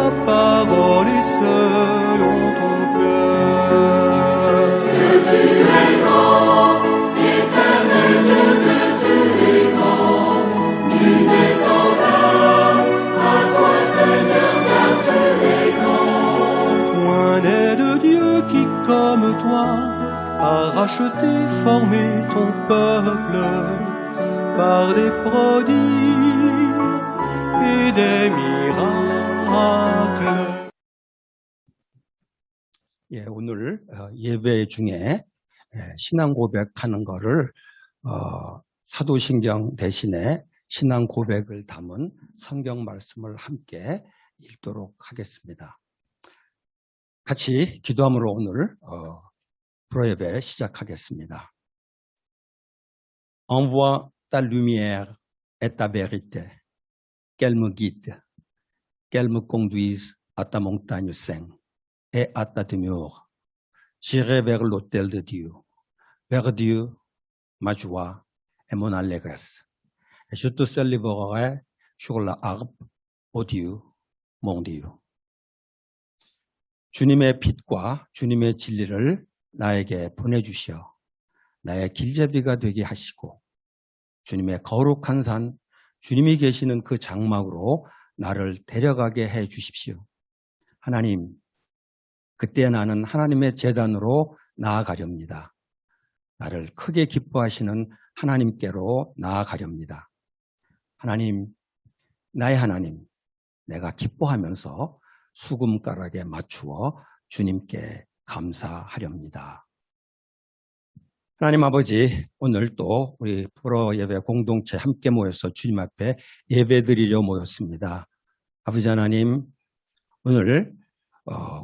ta parole est selon ton cœur. Que tu es grand, éternel Dieu, que tu es grand, nul n'est semblable à toi, Seigneur, car tu es grand. Point n'est de Dieu qui, comme toi, a racheté, formé ton peuple par des prodiges et des miracles. 예, 오늘 예배 중에 신앙 고백하는 거를 사도신경 대신에 신앙 고백을 담은 성경 말씀을 함께 읽도록 하겠습니다. 같이 기도함으로 오늘 불어예배 시작하겠습니다. Envoie ta lumière et ta vérité, qu'elle me guide, qu'elle me conduise à ta montagne sainte et à ta demeure. J'irai vers l'autel de Dieu, vers Dieu, ma joie et mon allégresse. Et je te célébrerai sur la harpe, ô Dieu, mon Dieu. 주님의 빛과 주님의 진리를 나에게 보내주시어 나의 길잡이가 되게 하시고 주님의 거룩한 산, 주님이 계시는 그 장막으로 나를 데려가게 해 주십시오. 하나님, 그때 나는 하나님의 제단으로 나아가렵니다. 나를 크게 기뻐하시는 하나님께로 나아가렵니다. 하나님, 나의 하나님, 내가 기뻐하면서 수금가락에 맞추어 주님께 감사하렵니다. 하나님 아버지, 오늘 또 우리 불어 예배 공동체 함께 모여서 주님 앞에 예배드리려 모였습니다. 아버지 하나님, 오늘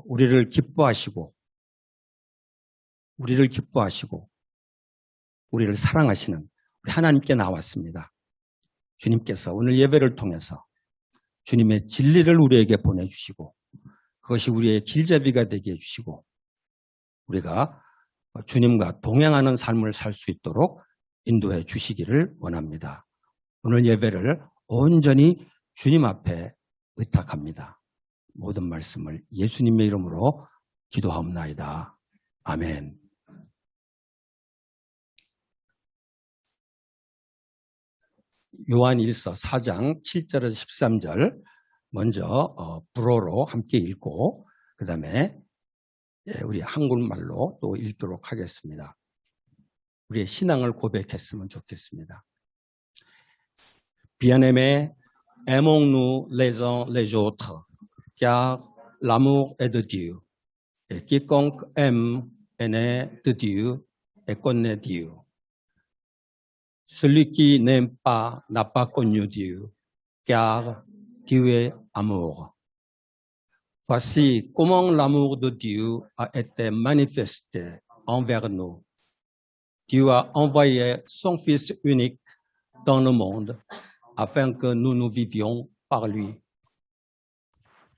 우리를 기뻐하시고 우리를 사랑하시는 우리 하나님께 나왔습니다. 주님께서 오늘 예배를 통해서 주님의 진리를 우리에게 보내주시고 그것이 우리의 길잡이가 되게 해주시고 우리가 주님과 동행하는 삶을 살 수 있도록 인도해 주시기를 원합니다. 오늘 예배를 온전히 주님 앞에 의탁합니다. 모든 말씀을 예수님의 이름으로 기도하옵나이다. 아멘. 요한 1서 4장 7절에서 13절 먼저 불어로 함께 읽고 그 다음에 우리 한국말로 또 읽도록 하겠습니다. 우리의 신앙을 고백했으면 좋겠습니다. Bien-aimés, aimons-nous les uns les autres, car l'amour est de Dieu. Et quiconque aime est né de Dieu et connaît Dieu. Celui qui n'aime pas n'a pas connu Dieu, car Dieu est amour. Voici comment l'amour de Dieu a été manifesté envers nous. Dieu a envoyé son Fils unique dans le monde afin que nous vivions par lui.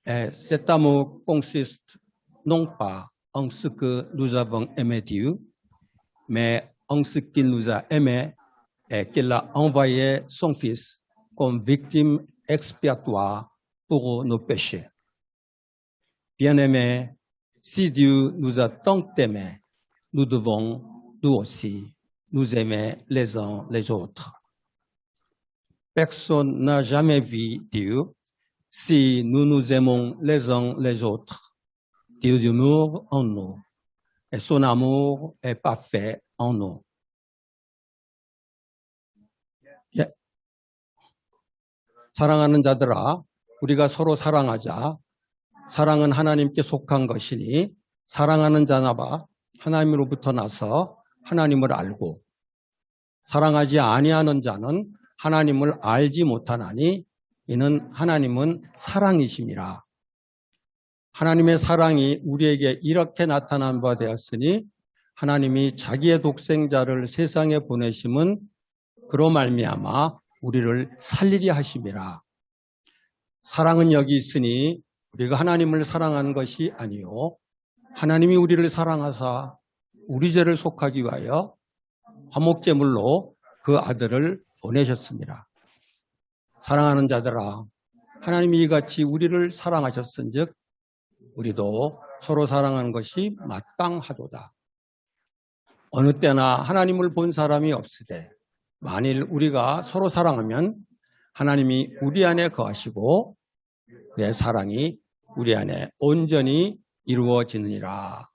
Et cet amour consiste non pas en ce que nous avons aimé Dieu, mais en ce qu'il nous a aimés et qu'il a envoyé son Fils comme victime expiatoire pour nos péchés. Bien-aimés, si Dieu nous a tant aimés, nous devons, nous aussi, nous aimer les uns les autres. Personne n'a jamais vu Dieu. Si nous nous aimons les uns les autres, Dieu demeure en nous et son amour est parfait en nous. 사랑하는 자들아, 우리가 서로 사랑하자. 사랑은 하나님께 속한 것이니 사랑하는 자나봐 하나님으로부터 나서 하나님을 알고 사랑하지 아니하는 자는 하나님을 알지 못하나니 이는 하나님은 사랑이심이라. 하나님의 사랑이 우리에게 이렇게 나타난 바 되었으니 하나님이 자기의 독생자를 세상에 보내심은 그로 말미암아 우리를 살리려 하심이라. 사랑은 여기 있으니 우리가 하나님을 사랑하는 것이 아니요 하나님이 우리를 사랑하사 우리 죄를 속하기 위하여 화목제물로 그 아들을 보내셨습니다. 사랑하는 자들아, 하나님이 이같이 우리를 사랑하셨은즉 우리도 서로 사랑하는 것이 마땅하도다. 어느 때나 하나님을 본 사람이 없으되 만일 우리가 서로 사랑하면 하나님이 우리 안에 거하시고 그의 사랑이 우리 안에 온전히 이루어지느니라.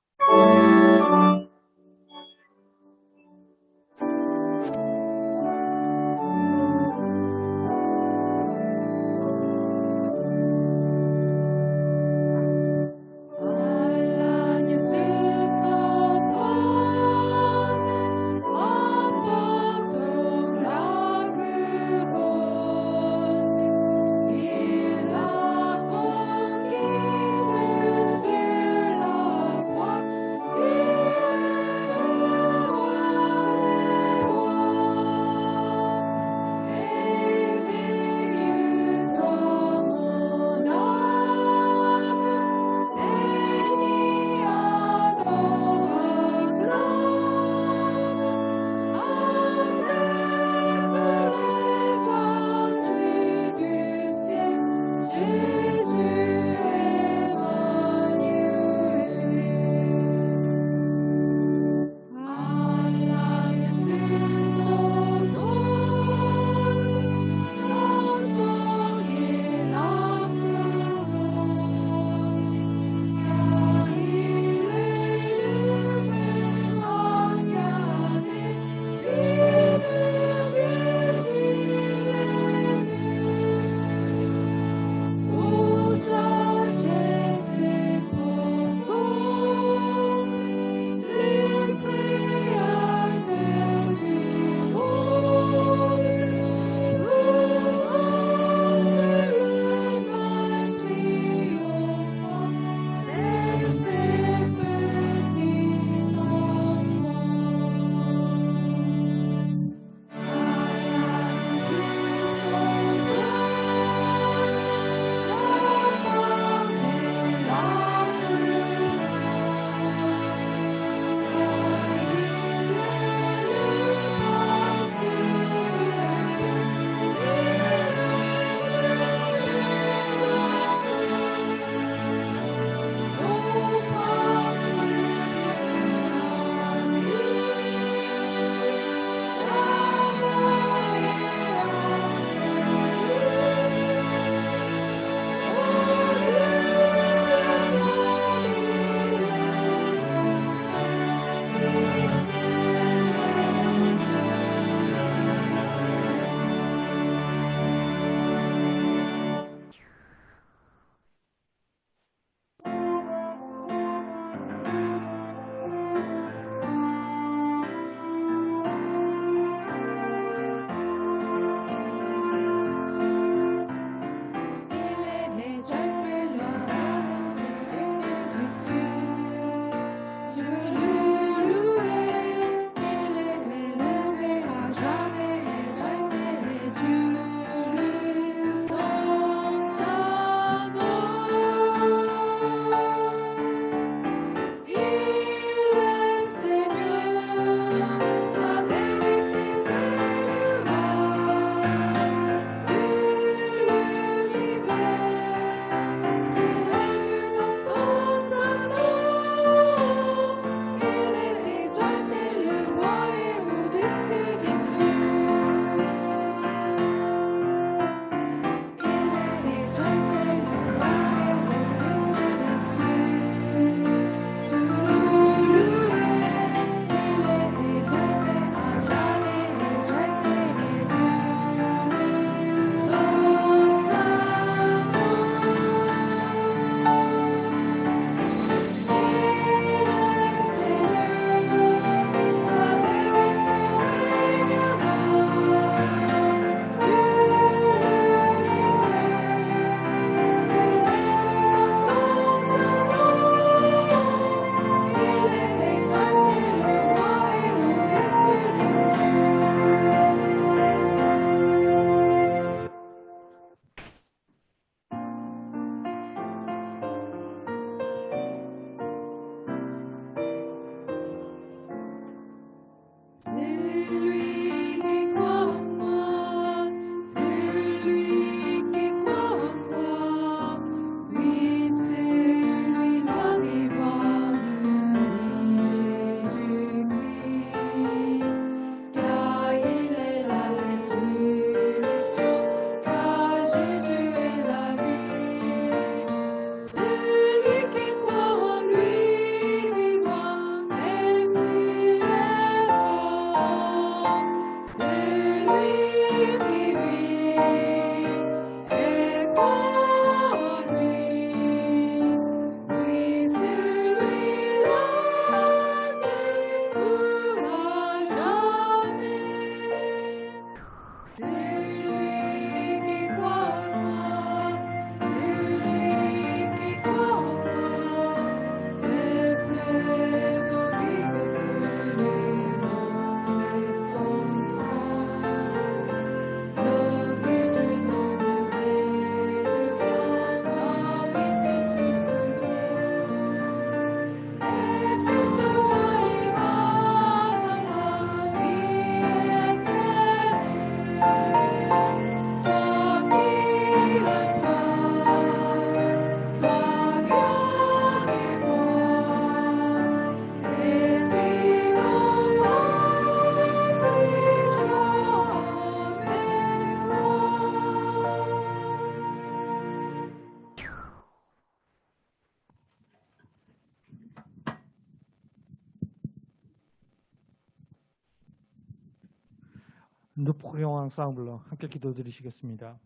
Nous prions ensemble. 함께 기도드리시겠습니다.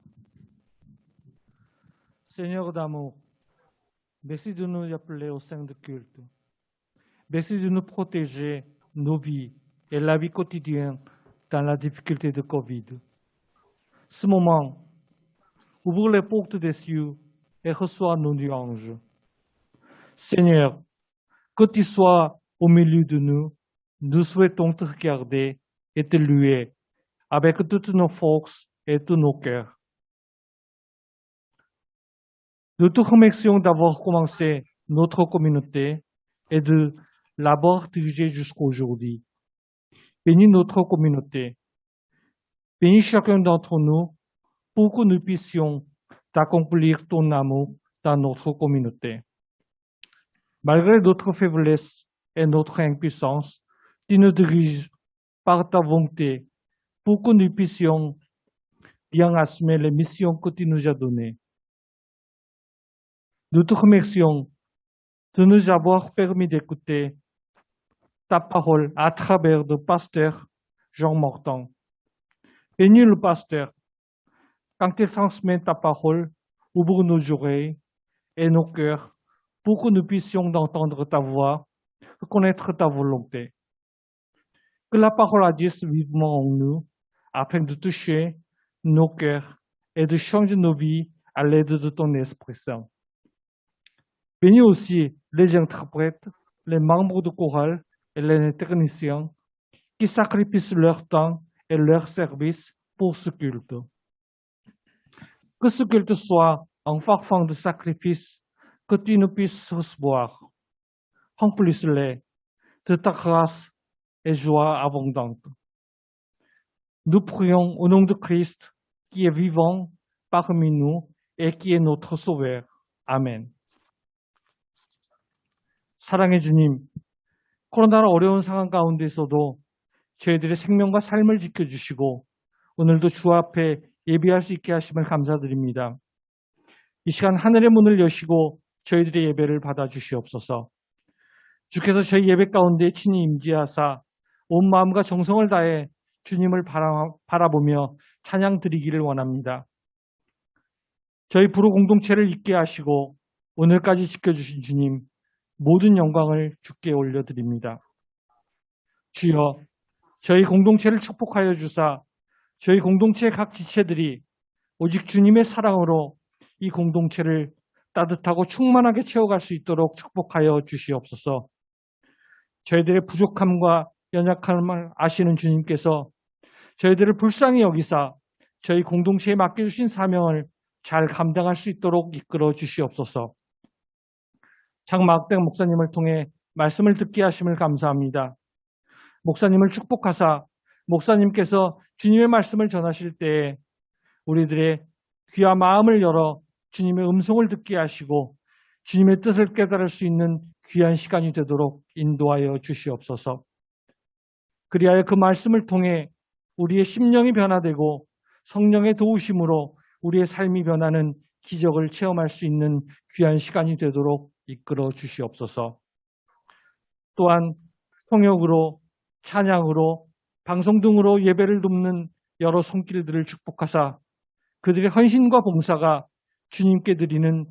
Seigneur d'amour, merci de nous appeler au sein de culte. Merci de nous protéger nos vies et la vie quotidienne dans la difficulté de Covid. Ce moment, ouvre les portes des cieux et reçois nos louanges. Seigneur, que tu sois au milieu de nous, nous souhaitons te regarder et te louer avec toutes nos forces et tous nos cœurs. Nous te remercions d'avoir commencé notre communauté et de l'avoir dirigée jusqu'à aujourd'hui. Bénis notre communauté. Bénis chacun d'entre nous pour que nous puissions accomplir ton amour dans notre communauté. Malgré notre faiblesse et notre impuissance, tu nous diriges par ta volonté pour que nous puissions bien assumer les missions que tu nous as données. Nous te remercions de nous avoir permis d'écouter ta parole à travers le pasteur Jean Morton. Bénis le pasteur. Quand il transmet ta parole, ouvre nos oreilles et nos cœurs pour que nous puissions entendre ta voix, reconnaître ta volonté. Que la parole agisse vivement en nous afin de toucher nos cœurs et de changer nos vies à l'aide de ton Esprit Saint. Bénis aussi les interprètes, les membres de chorale et les techniciens qui sacrifient leur temps et leur service pour ce culte. Que ce culte soit un parfum de sacrifice que tu nous puisses recevoir. Remplisse-les de ta grâce et joie abondante. Nous prions au nom de Christ qui est vivant parmi nous et qui est notre Sauveur. 아멘. 사랑의 주님, 코로나로 어려운 상황 가운데서도 저희들의 생명과 삶을 지켜주시고 오늘도 주 앞에 예배할 수 있게 하심을 감사드립니다. 이 시간 하늘의 문을 여시고 저희들의 예배를 받아주시옵소서. 주께서 저희 예배 가운데 친히 임재하사 온 마음과 정성을 다해 주님을 바라보며 찬양 드리기를 원합니다. 저희 부로 공동체를 있게 하시고 오늘까지 지켜주신 주님, 모든 영광을 주께 올려드립니다. 주여, 저희 공동체를 축복하여 주사 저희 공동체의 각 지체들이 오직 주님의 사랑으로 이 공동체를 따뜻하고 충만하게 채워갈 수 있도록 축복하여 주시옵소서. 저희들의 부족함과 연약함을 아시는 주님께서 저희들을 불쌍히 여기사 저희 공동체에 맡겨주신 사명을 잘 감당할 수 있도록 이끌어 주시옵소서. 장마학대 목사님을 통해 말씀을 듣게 하심을 감사합니다. 목사님을 축복하사 목사님께서 주님의 말씀을 전하실 때에 우리들의 귀와 마음을 열어 주님의 음성을 듣게 하시고 주님의 뜻을 깨달을 수 있는 귀한 시간이 되도록 인도하여 주시옵소서. 그리하여 그 말씀을 통해 우리의 심령이 변화되고 성령의 도우심으로 우리의 삶이 변하는 기적을 체험할 수 있는 귀한 시간이 되도록 이끌어 주시옵소서. 또한 통역으로, 찬양으로, 방송 등으로 예배를 돕는 여러 손길들을 축복하사 그들의 헌신과 봉사가 주님께 드리는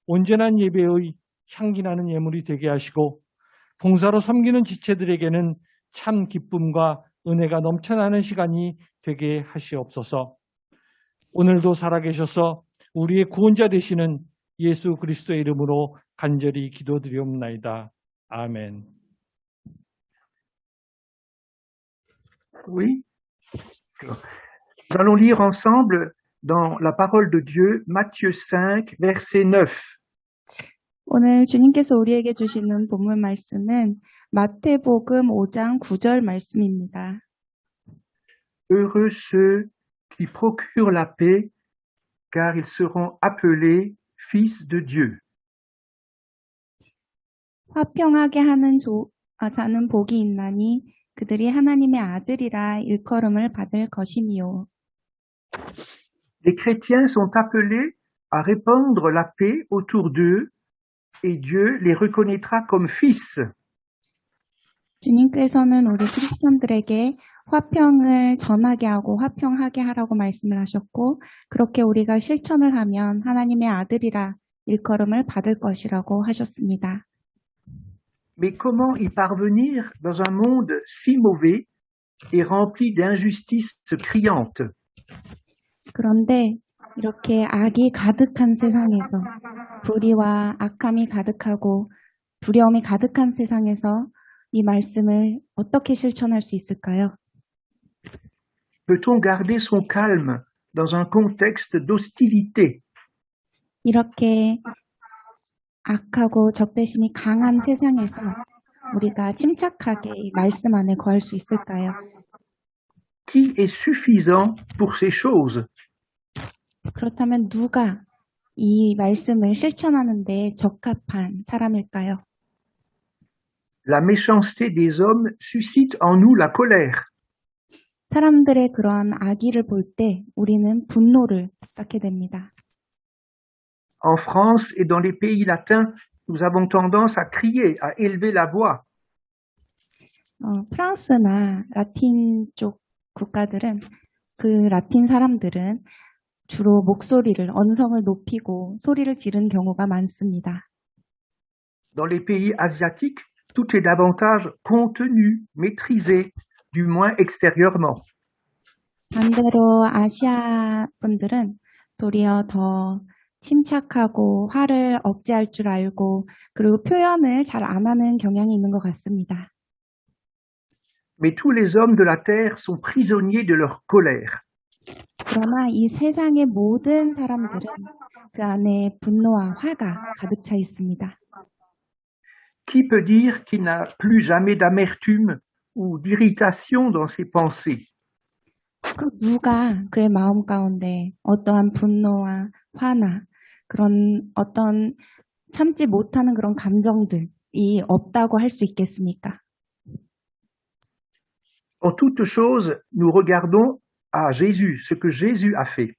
온전한 예배의 향기나는 예물이 되게 하시고 봉사로 섬기는 지체들에게는 참 기쁨과 은혜가 넘쳐나는 시간이 되게 하시옵소서. 오늘도 살아계셔서 우리의 구원자 되시는 예수 그리스도의 이름으로 간절히 기도드리옵나이다. 아멘. Oui. Nous allons lire ensemble dans la parole de Dieu, Matthieu 5, verset 9. 오늘 주님께서 우리에게 주시는 본문 말씀은 마태복음 5장 9절 말씀입니다. Heureux ceux qui procurent la paix, car ils seront appelés fils de Dieu. 화평하게 하는 자는 복이 있나니 그들이 하나님의 아들이라 일컬음을 받을 것이니요. Les chrétiens sont appelés à répandre la paix autour d'eux et Dieu les reconnaîtra comme fils. 주님께서는 우리 크리스천들에게 화평을 전하게 하고 화평하게 하라고 말씀을 하셨고 그렇게 우리가 실천을 하면 하나님의 아들이라 일컬음을 받을 것이라고 하셨습니다. Mais comment y parvenir dans un monde si mauvais et rempli d'injustices criantes? 그런데 이렇게 악이 가득한 세상에서 불의와 악함이 가득하고 두려움이 가득한 세상에서 이 말씀을 어떻게 실천할 수 있을까요? Peut-on garder son calme dans un contexte d'hostilité? 이렇게 악하고 적대심이 강한 세상에서 우리가 침착하게 이 말씀 안에 거할 수 있을까요? Qui est suffisant pour ces choses? 그렇다면 누가 이 말씀을 실천하는 데 적합한 사람일까요? La méchanceté des hommes suscite en nous la colère. 사람들의 그러한 악의를 볼 때 우리는 분노를 쌓게 됩니다. En France et dans les pays latins, nous avons tendance à crier, à élever la voix. 프랑스나 라틴 쪽 국가들은 그 라틴 사람들은 주로 목소리를 언성을 높이고 소리를 지르는 경우가 많습니다. Dans les pays asiatiques, tout est davantage contenu, maîtrisé, du moins extérieurement. 반대로 아시아 분들은 도리어 더 침착하고 화를 억제할 줄 알고 그리고 표현을 잘 안 하는 경향이 있는 것 같습니다. Mais tous les hommes de la terre sont prisonniers de leur colère. 그러나 이 세상의 모든 사람들은 그 안에 분노와 화가 가득 차 있습니다. Qui peut dire qu'il n'a plus jamais d'amertume ou d'irritation dans ses pensées? 그 누가 그의 마음 가운데 어떠한 분노와 화나 그런 어떤 참지 못하는 그런 감정들이 없다고 할 수 있겠습니까? En toute chose, nous regardons à Jésus, ce que Jésus a fait.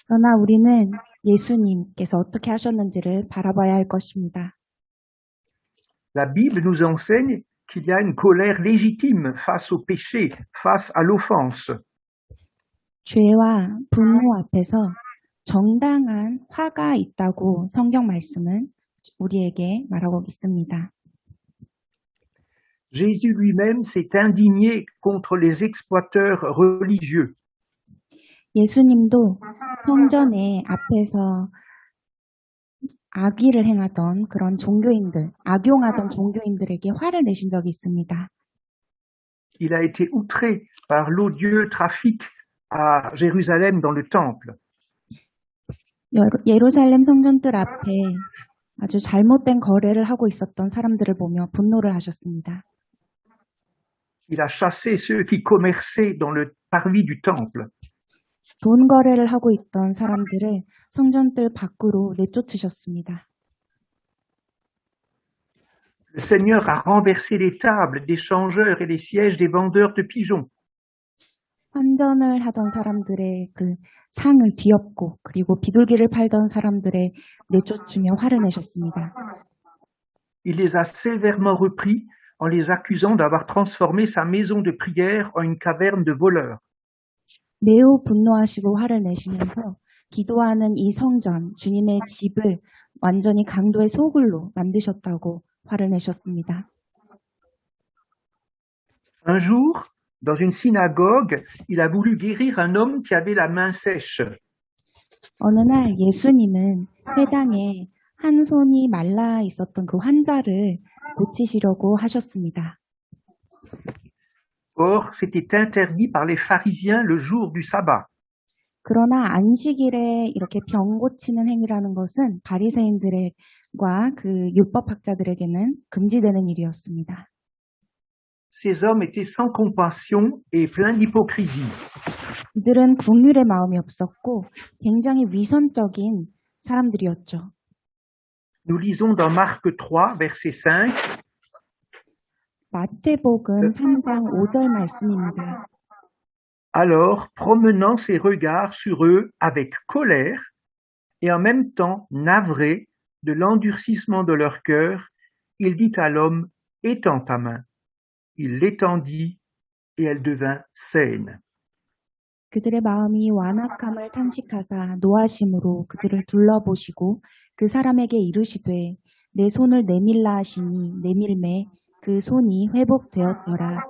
그러나 우리는 예수님께서 어떻게 하셨는지를 바라봐야 할 것입니다. La Bible nous enseigne qu'il y a une colère légitime face au péché, face à l'offense. 죄와 분노 앞에서 정당한 화가 있다고 성경 말씀은 우리에게 말하고 있습니다. Jésus lui-même s'est indigné contre les exploiteurs religieux. 예수님도 성전의 앞에서 악의를 행하던 그런 종교인들, 악용하던 종교인들에게 화를 내신 적이 있습니다. Il a été outré par l'odieux trafic à Jérusalem dans le temple. 예루살렘 성전들 앞에 아주 잘못된 거래를 하고 있었던 사람들을 보며 분노를 하셨습니다. Il a chassé ceux qui commerçaient dans le parvis du temple. 돈 거래를 하고 있던 사람들을 성전들 밖으로 내쫓으셨습니다. Le Seigneur a renversé les tables des changeurs et les sièges des vendeurs de pigeons. 환전을 하던 사람들의 그 상을 뒤엎고 그리고 비둘기를 팔던 사람들의 내쫓으며 화를 내셨습니다. Il les a sévèrement repris en les accusant d'avoir transformé sa maison de prière en une caverne de voleurs. 매우 분노하시고 화를 내시면서 기도하는 이 성전, 주님의 집을 완전히 강도의 소굴로 만드셨다고 화를 내셨습니다. Un jour, dans une synagogue, il a voulu guérir un homme qui avait la main sèche. 어느 날 예수님은 회당에 한 손이 말라 있었던 그 환자를 고치시려고 하셨습니다. Or, c'était interdit par les pharisiens le jour du sabbat. 그러나 안식일에 이렇게 병 고치는 행위라는 것은 바리새인들과 그 율법학자들에게는 금지되는 일이었습니다. Ces hommes étaient sans compassion et pleins d'hypocrisie. 이들은 긍휼의 마음이 없었고 굉장히 위선적인 사람들이었죠. Nous lisons dans Marc 3, verset 5. 마태복음 3장 5절 말씀입니다. Alors, promenant ses regards sur eux avec colère et en même temps navré de l'endurcissement de leur cœur, il dit à l'homme, étends ta main. Il l'étendit et elle devint saine. 그들의 마음이 완악함을 탄식하사 노하심으로 그들을 둘러보시고 그 사람에게 이르시되 내 손을 내밀라 하시니 내밀매 그 손이 회복되었더라.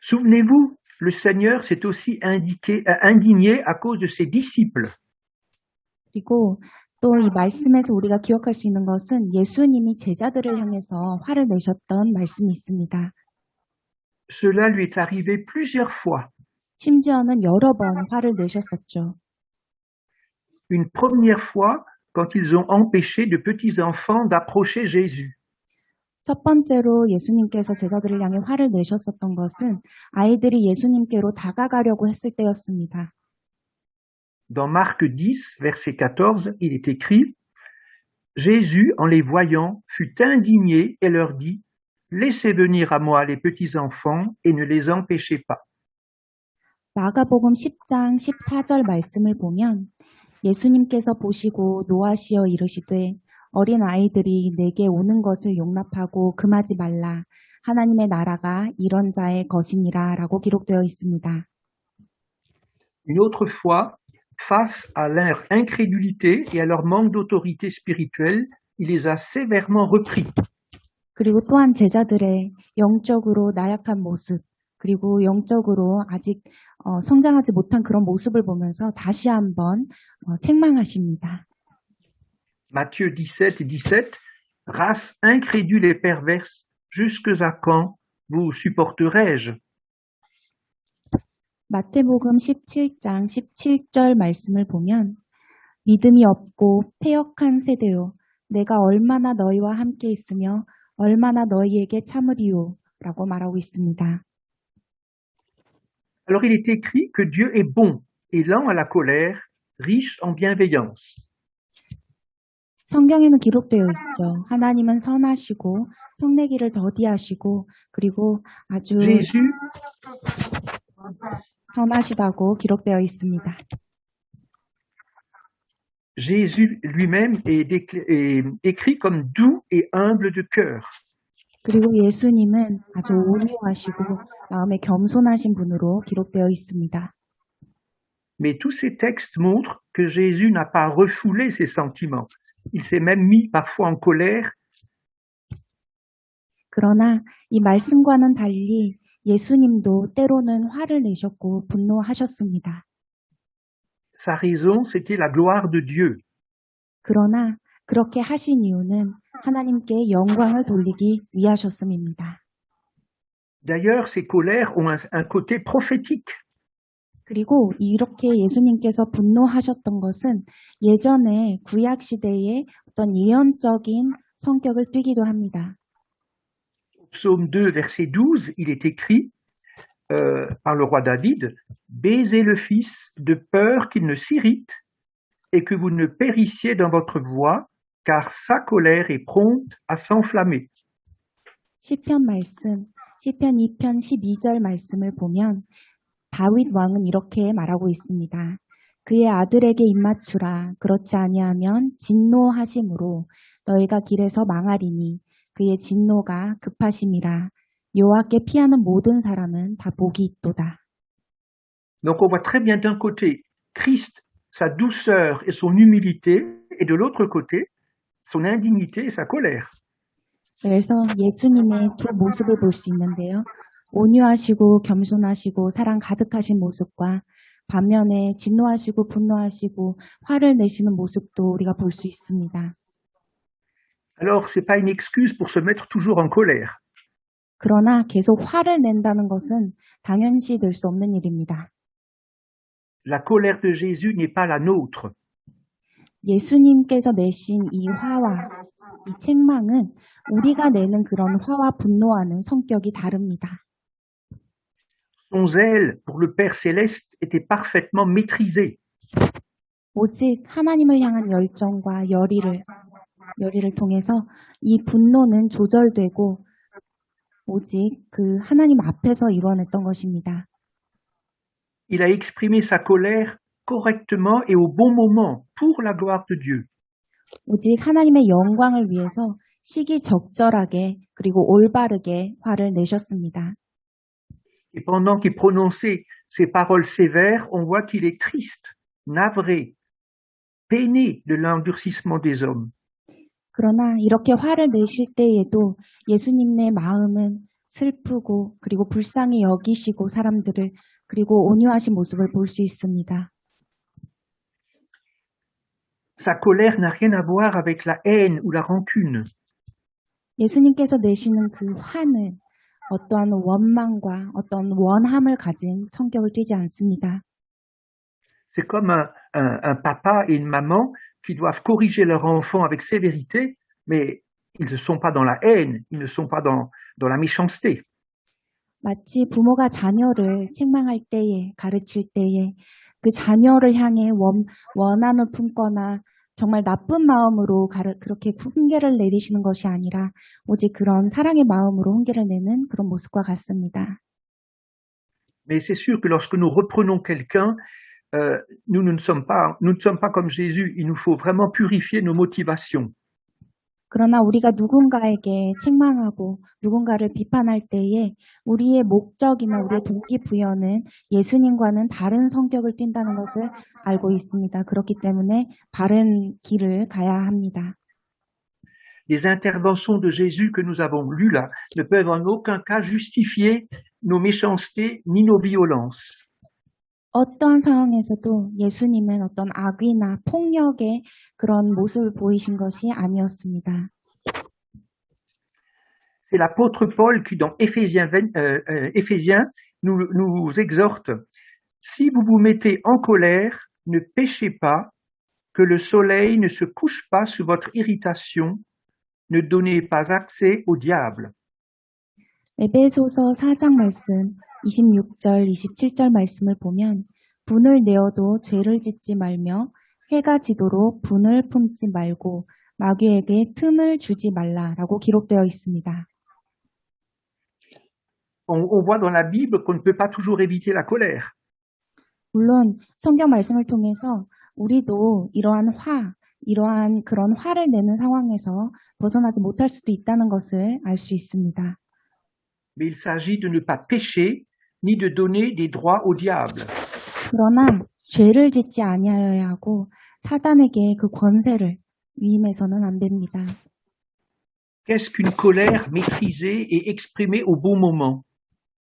Souvenez-vous, le Seigneur s'est aussi indigné à cause de ses disciples. 그리고 또 이 말씀에서 우리가 기억할 수 있는 것은 예수님이 제자들을 향해서 화를 내셨던 말씀이 있습니다. Cela lui est arrivé plusieurs fois. 심지어는 여러 번 화를 내셨었죠. Une première fois, quand ils ont empêché de petits enfants d'approcher Jésus. 첫 번째로 예수님께서 제자들을 향해 화를 내셨었던 것은 아이들이 예수님께로 다가가려고 했을 때였습니다. Dans Marc 10, verset 14, il est écrit « Jésus, en les voyant, fut indigné et leur dit « Laissez venir à moi les petits enfants et ne les empêchez pas. » 마가복음 10장 14절 말씀을 보면 예수님께서 보시고 노하시어 이르시되 어린 아이들이 내게 오는 것을 용납하고 금하지 말라. 하나님의 나라가 이런 자의 것이니라 라고 기록되어 있습니다. Une autre fois, face à leur incrédulité et à leur manque d'autorité spirituelle, il les a sévèrement repris. 그리고 또한 제자들의 영적으로 나약한 모습, 그리고 영적으로 아직 성장하지 못한 그런 모습을 보면서 다시 한번 책망하십니다. Matthieu 17, race incrédule et perverse, jusque à quand vous supporterai-je? 마태복음 17장 17절 말씀을 보면 믿음이 없고 패역한 세대요 내가 얼마나 너희와 함께 있으며 얼마나 너희에게 참으리요 라고 말하고 있습니다. Alors il est écrit que Dieu est bon et lent à la colère, riche en bienveillance. 성경에는 기록되어 있죠. 하나님은 선하시고 성내기를 더디하시고 그리고 아주 선하시다고 기록되어 있습니다. Jésus lui-même est décrit comme doux et humble de cœur. 그리고 예수님은 아주 온유하시고 마음에 겸손하신 분으로 기록되어 있습니다. Mais tous ces textes montrent que Jésus n'a pas refoulé ses sentiments. Il s'est même mis parfois en colère. 그러나 이 말씀과는 달리 예수님도 때로는 화를 내셨고 분노하셨습니다. Sa raison, c'était la gloire de Dieu. 그러나 그렇게 하신 이유는 하나님께 영광을 돌리기 위하셨음입니다. D'ailleurs, ces colères ont un côté prophétique. 그리고 이렇게 예수님께서 분노하셨던 것은 예전에 구약 시대의 어떤 예언적인 성격을 띠기도 합니다. Psaume 2, verset 12, il est écrit par le roi David, « Baisez le Fils de peur qu'il ne s'irrite et que vous ne périssiez dans votre voie, car sa colère est prompte à s'enflammer. » 시편 2편 12절 말씀을 보면 다윗 왕은 이렇게 말하고 있습니다. 그의 아들에게 입맞추라. 그렇지 아니하면 진노하심으로 너희가 길에서 망하리니 그의 진노가 급하심이라. 여호와께 피하는 모든 사람은 다 복이 있도다. Donc on voit très bien d'un côté Christ, sa douceur et son humilité, et de l'autre côté, son indignité et sa colère. 그래서 예수님의 두 모습을 볼 수 있는데요. 온유하시고 겸손하시고 사랑 가득하신 모습과 반면에 진노하시고 분노하시고 화를 내시는 모습도 우리가 볼 수 있습니다. Alors, c'est pas une excuse pour se mettre toujours en colère. 그러나 계속 화를 낸다는 것은 당연시 될 수 없는 일입니다. La colère de Jésus n'est pas la nôtre. 예수님께서 내신 이 화와 이 책망은 우리가 내는 그런 화와 분노와는 성격이 다릅니다. Son zèle pour le Père céleste était parfaitement maîtrisé. 오직 하나님을 향한 열정과 열의를 통해서 이 분노는 조절되고 오직 그 하나님 앞에서 이루어냈던 것입니다. Il a exprimé sa colère correctement et au bon moment pour la gloire de Dieu. 오직 하나님의 영광을 위해서 시기적절하게 그리고 올바르게 화를 내셨습니다. Et pendant qu'il prononçait ces paroles sévères, on voit qu'il est triste, navré, peiné de l'endurcissement des hommes. 그러나 이렇게 화를 내실 때에도 예수님의 마음은 슬프고 그리고 불쌍히 여기시고 사람들을 그리고 온유하신 모습을 볼 수 있습니다. Sa colère n'a rien à voir avec la haine ou la rancune. 예수님께서 내시는 그 화는 어떠한 원망과 어떤 원함을 가진 성격을 띠지 않습니다. C'est comme un papa et une maman qui doivent corriger leur enfant avec sévérité, mais ils ne sont pas dans la haine, ils ne sont pas dans la méchanceté. 마치 부모가 자녀를 책망할 때에, 가르칠 때에 그 자녀를 향해 원함을 품거나 정말 나쁜 마음으로 그렇게 훈계를 내리시는 것이 아니라 오직 그런 사랑의 마음으로 훈계를 내는 그런 모습과 같습니다. Mais c'est sûr que lorsque nous reprenons quelqu'un, nous ne sommes pas comme Jésus. Il nous faut vraiment purifier nos motivations. 그러나 우리가 누군가에게 책망하고 누군가를 비판할 때에 우리의 목적이나 우리의 동기부여는 예수님과는 다른 성격을 띈다는 것을 알고 있습니다. 그렇기 때문에 바른 길을 가야 합니다. Les interventions de Jésus que nous avons lues là ne peuvent en aucun cas justifier nos méchancetés ni nos violences. 어떠한 상황에서도 예수님은 어떤 악의나 폭력의 그런 모습을 보이신 것이 아니었습니다. C'est l'apôtre Paul qui, dans Éphésiens, nous exhorte. Si vous vous mettez en colère, ne péchez pas, que le soleil ne se couche pas sur votre irritation, ne donnez pas accès au diable. 에베소서 4장 말씀 26절, 27절 말씀을 보면 분을 내어도 죄를 짓지 말며 해가 지도록 분을 품지 말고 마귀에게 틈을 주지 말라라고 기록되어 있습니다. On voit dans la Bible qu'on ne peut pas toujours éviter la colère. 물론 성경 말씀을 통해서 우리도 이러한 그런 화를 내는 상황에서 벗어나지 못할 수도 있다는 것을 알 수 있습니다. Mais il s'agit de ne pas pécher ni de donner des droits au diable. 그러나 죄를 짓지 아니하여야 하고 사단에게 그 권세를 위임해서는 안 됩니다. Qu'est-ce qu'une colère maîtrisée et exprimée au bon moment?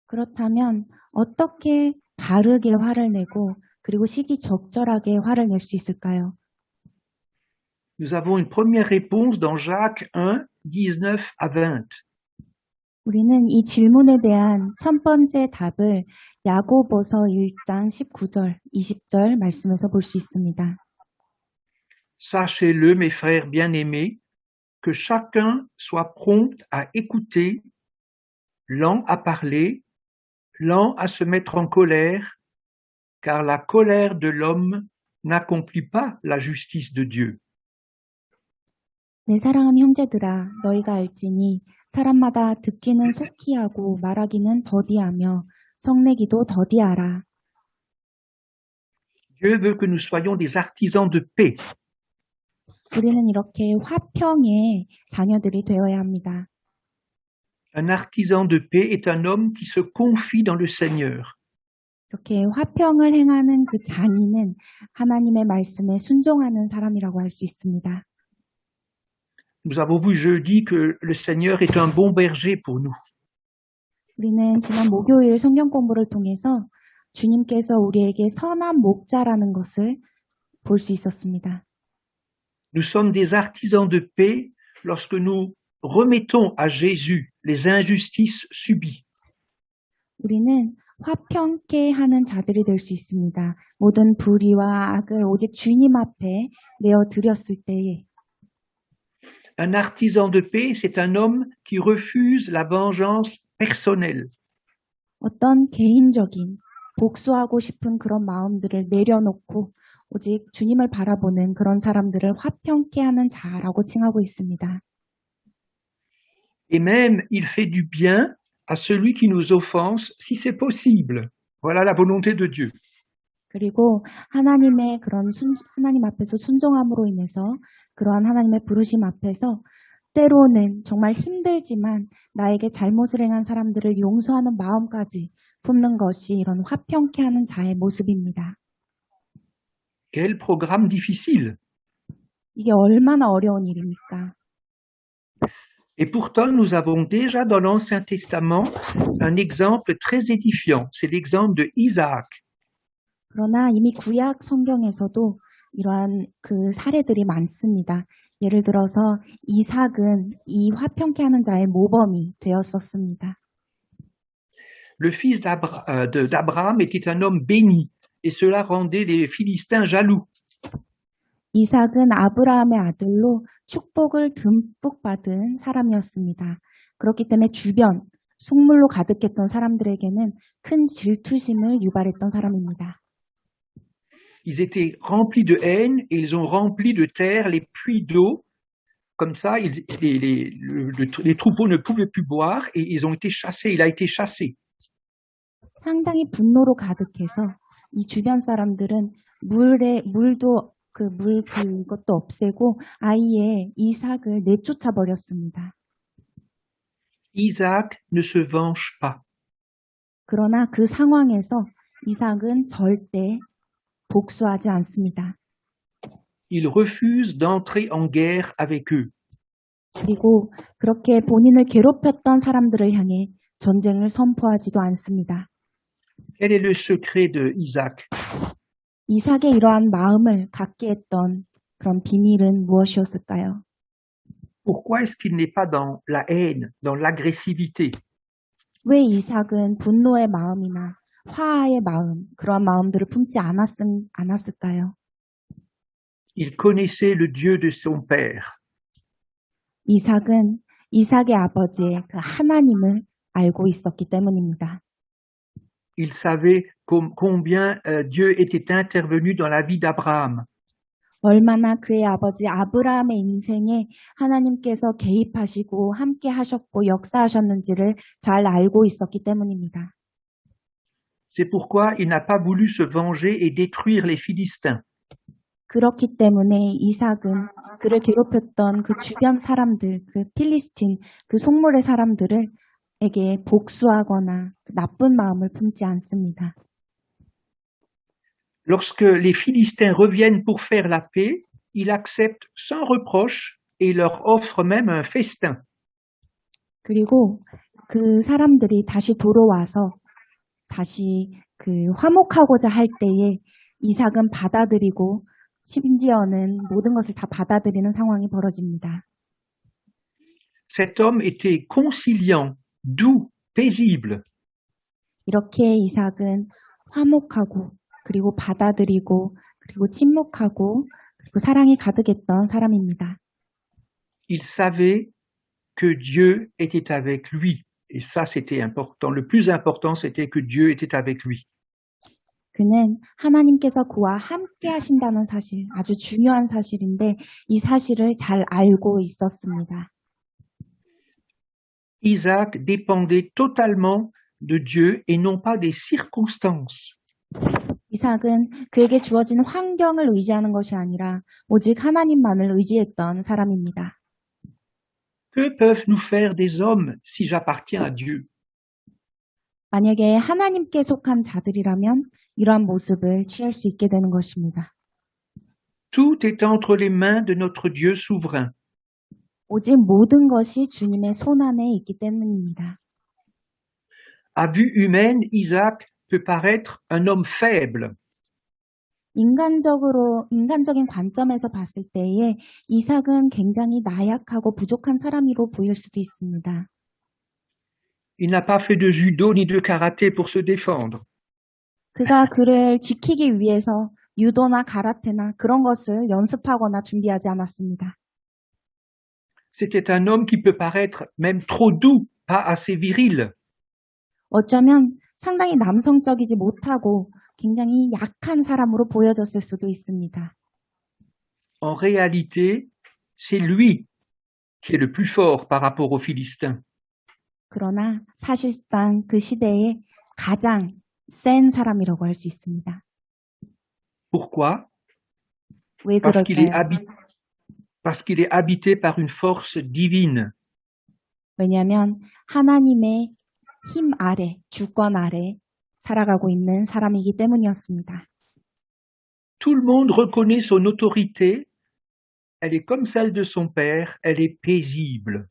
그렇다면 어떻게 바르게 화를 내고 그리고 시기적절하게 화를 낼 수 있을까요? Nous avons une première réponse dans Jacques 1, 19 à 20. 우리는 이 질문에 대한 첫 번째 답을 야고보서 1장 19절, 20절 말씀에서 볼 수 있습니다. Sachez-le, mes frères bien-aimés, que chacun soit prompt à écouter, lent à parler, lent à se mettre en colère, car la colère de l'homme n'accomplit pas la justice de Dieu. 내 사랑하는 형제들아, 너희가 알지니 사람마다 듣기는 속히 하고 말하기는 더디하며 성내기도 더디하라. Dieu veut que nous soyons des artisans de paix. 우리는 이렇게 화평의 자녀들이 되어야 합니다. Un artisan de paix est un homme qui se confie dans le Seigneur. 이렇게 화평을 행하는 그 장인은 하나님의 말씀에 순종하는 사람이라고 할 수 있습니다. Nous avons vu jeudi que le Seigneur est un bon berger pour nous. 우리는 지난 목요일 성경 공부를 통해서 주님께서 우리에게 선한 목자라는 것을 볼 수 있었습니다. Nous sommes des artisans de paix lorsque nous remettons à Jésus les injustices subies. 우리는 화평케 하는 자들이 될 수 있습니다. 모든 불의와 악을 오직 주님 앞에 내어드렸을 때에 Un artisan de paix, c'est un homme qui refuse la vengeance personnelle. 어떤 개인적인 복수하고 싶은 그런 마음들을 내려놓고 오직 주님을 바라보는 그런 사람들을 화평케 하는 자라고 칭하고 있습니다. Et même, il fait du bien à celui qui nous offense, si c'est possible. Voilà la volonté de Dieu. 그리고 하나님의 그런 하나님 앞에서 순종함으로 인해서 그러한 하나님의 부르심 앞에서 때로는 정말 힘들지만 나에게 잘못을 행한 사람들을 용서하는 마음까지 품는 것이 이런 화평케 하는 자의 모습입니다. Quel programme difficile! 이게 얼마나 어려운 일입니까? Et pourtant, nous avons déjà dans l'Ancien Testament un exemple très édifiant. C'est l'exemple de Isaac. 그러나 이미 구약 성경에서도 이러한 그 사례들이 많습니다. 예를 들어서 이삭은 이 화평케 하는 자의 모범이 되었었습니다. Le fils d'Abraham était un homme béni, et cela rendait les Philistins jaloux. 이삭은 아브라함의 아들로 축복을 듬뿍 받은 사람이었습니다. 그렇기 때문에 주변 속물로 가득했던 사람들에게는 큰 질투심을 유발했던 사람입니다. Ils étaient remplis de haine et ils ont rempli de terre les puits d'eau. Comme ça, les troupeaux ne pouvaient plus boire et ils ont été chassés. Il a été chassé. 상당히 분노로 가득해서 이 주변 사람들은 물도 그것도 없애고 아예 이삭을 내쫓아 버렸습니다. Isaac ne se venge pas. 그러나 그 상황에서 이삭은 절대 복수하지 않습니다. Il refuse d'entrer en guerre avec eux. 그리고 그렇게 본인을 괴롭혔던 사람들을 향해 전쟁을 선포하지도 않습니다. Quel est le secret de Isaac? 이삭의 이러한 마음을 갖게 했던 그런 비밀은 무엇이었을까요? Pourquoi est-ce qu'il n'est pas dans la haine, dans l'agressivité? 왜 이삭은 분노의 마음이나 화의 마음, 그런 마음들을 품지 않았을까요? Il connaissait le Dieu de son père. 이삭은 이삭의 아버지의 그 하나님을 알고 있었기 때문입니다. Il savait combien Dieu était intervenu dans la vie d'Abraham. 얼마나 그의 아버지 아브라함의 인생에 하나님께서 개입하시고 함께 하셨고 역사하셨는지를 잘 알고 있었기 때문입니다. C'est pourquoi il n'a pas voulu se venger et détruire les Philistins. 그렇기 때문에 이삭은 그를 괴롭혔던 그 주변 사람들, 그 필리스틴, 그 속물의 사람들에게 복수하거나 나쁜 마음을 품지 않습니다. Lorsque les Philistins reviennent pour faire la paix, il accepte sans reproche et leur offre même un festin. 그리고 그 사람들이 다시 돌아와서 다시 그 화목하고자 할 때에 이삭은 받아들이고 심지어는 모든 것을 다 받아들이는 상황이 벌어집니다. Cet homme était conciliant, doux, paisible. 이렇게 이삭은 화목하고 그리고 받아들이고 그리고 침묵하고 그리고 사랑이 가득했던 사람입니다. Il savait que Dieu était avec lui. Et ça, c'était important. Le plus important, c'était que Dieu était avec lui. 그는 하나님께서 그와 함께 하신다는 사실, 아주 중요한 사실인데 이 사실을 잘 알고 있었습니다. Isaac dépendait totalement de Dieu et non pas des circonstances. 이삭은 그에게 주어진 환경을 의지하는 것이 아니라 오직 하나님만을 의지했던 사람입니다. Que peuvent nous faire des hommes si j'appartiens à Dieu? 만약에 하나님께 속한 자들이라면 이러한 모습을 취할 수 있게 되는 것입니다. Tout est entre les mains de notre Dieu souverain. 오직 모든 것이 주님의 손안에 있기 때문입니다. À vue humaine, Isaac peut paraître un homme faible. 인간적인 관점에서 봤을 때에 이삭은 굉장히 나약하고 부족한 사람으로 보일 수도 있습니다. Il n'a pas fait de judo ni de karaté pour se défendre. 그가 그를 지키기 위해서 유도나 가라테나 그런 것을 연습하거나 준비하지 않았습니다. C'était un homme qui peut paraître même trop doux, pas assez viril. 어쩌면 상당히 남성적이지 못하고 굉장히 약한 사람으로 보여졌을 수도 있습니다. En réalité, c'est lui qui est le plus fort par rapport aux Philistins. 그러나 사실상 그 시대에 가장 센 사람이라고 할 수 있습니다. Pourquoi? 왜 Parce qu'il est 그럴까요? parce qu'il est habité par une force divine. 왜냐하면 하나님의 힘 아래, 주권 아래 살아가고 있는 사람이기 때문이었습니다. Tout le monde reconnaît son autorité, elle est comme celle de son père, elle est paisible.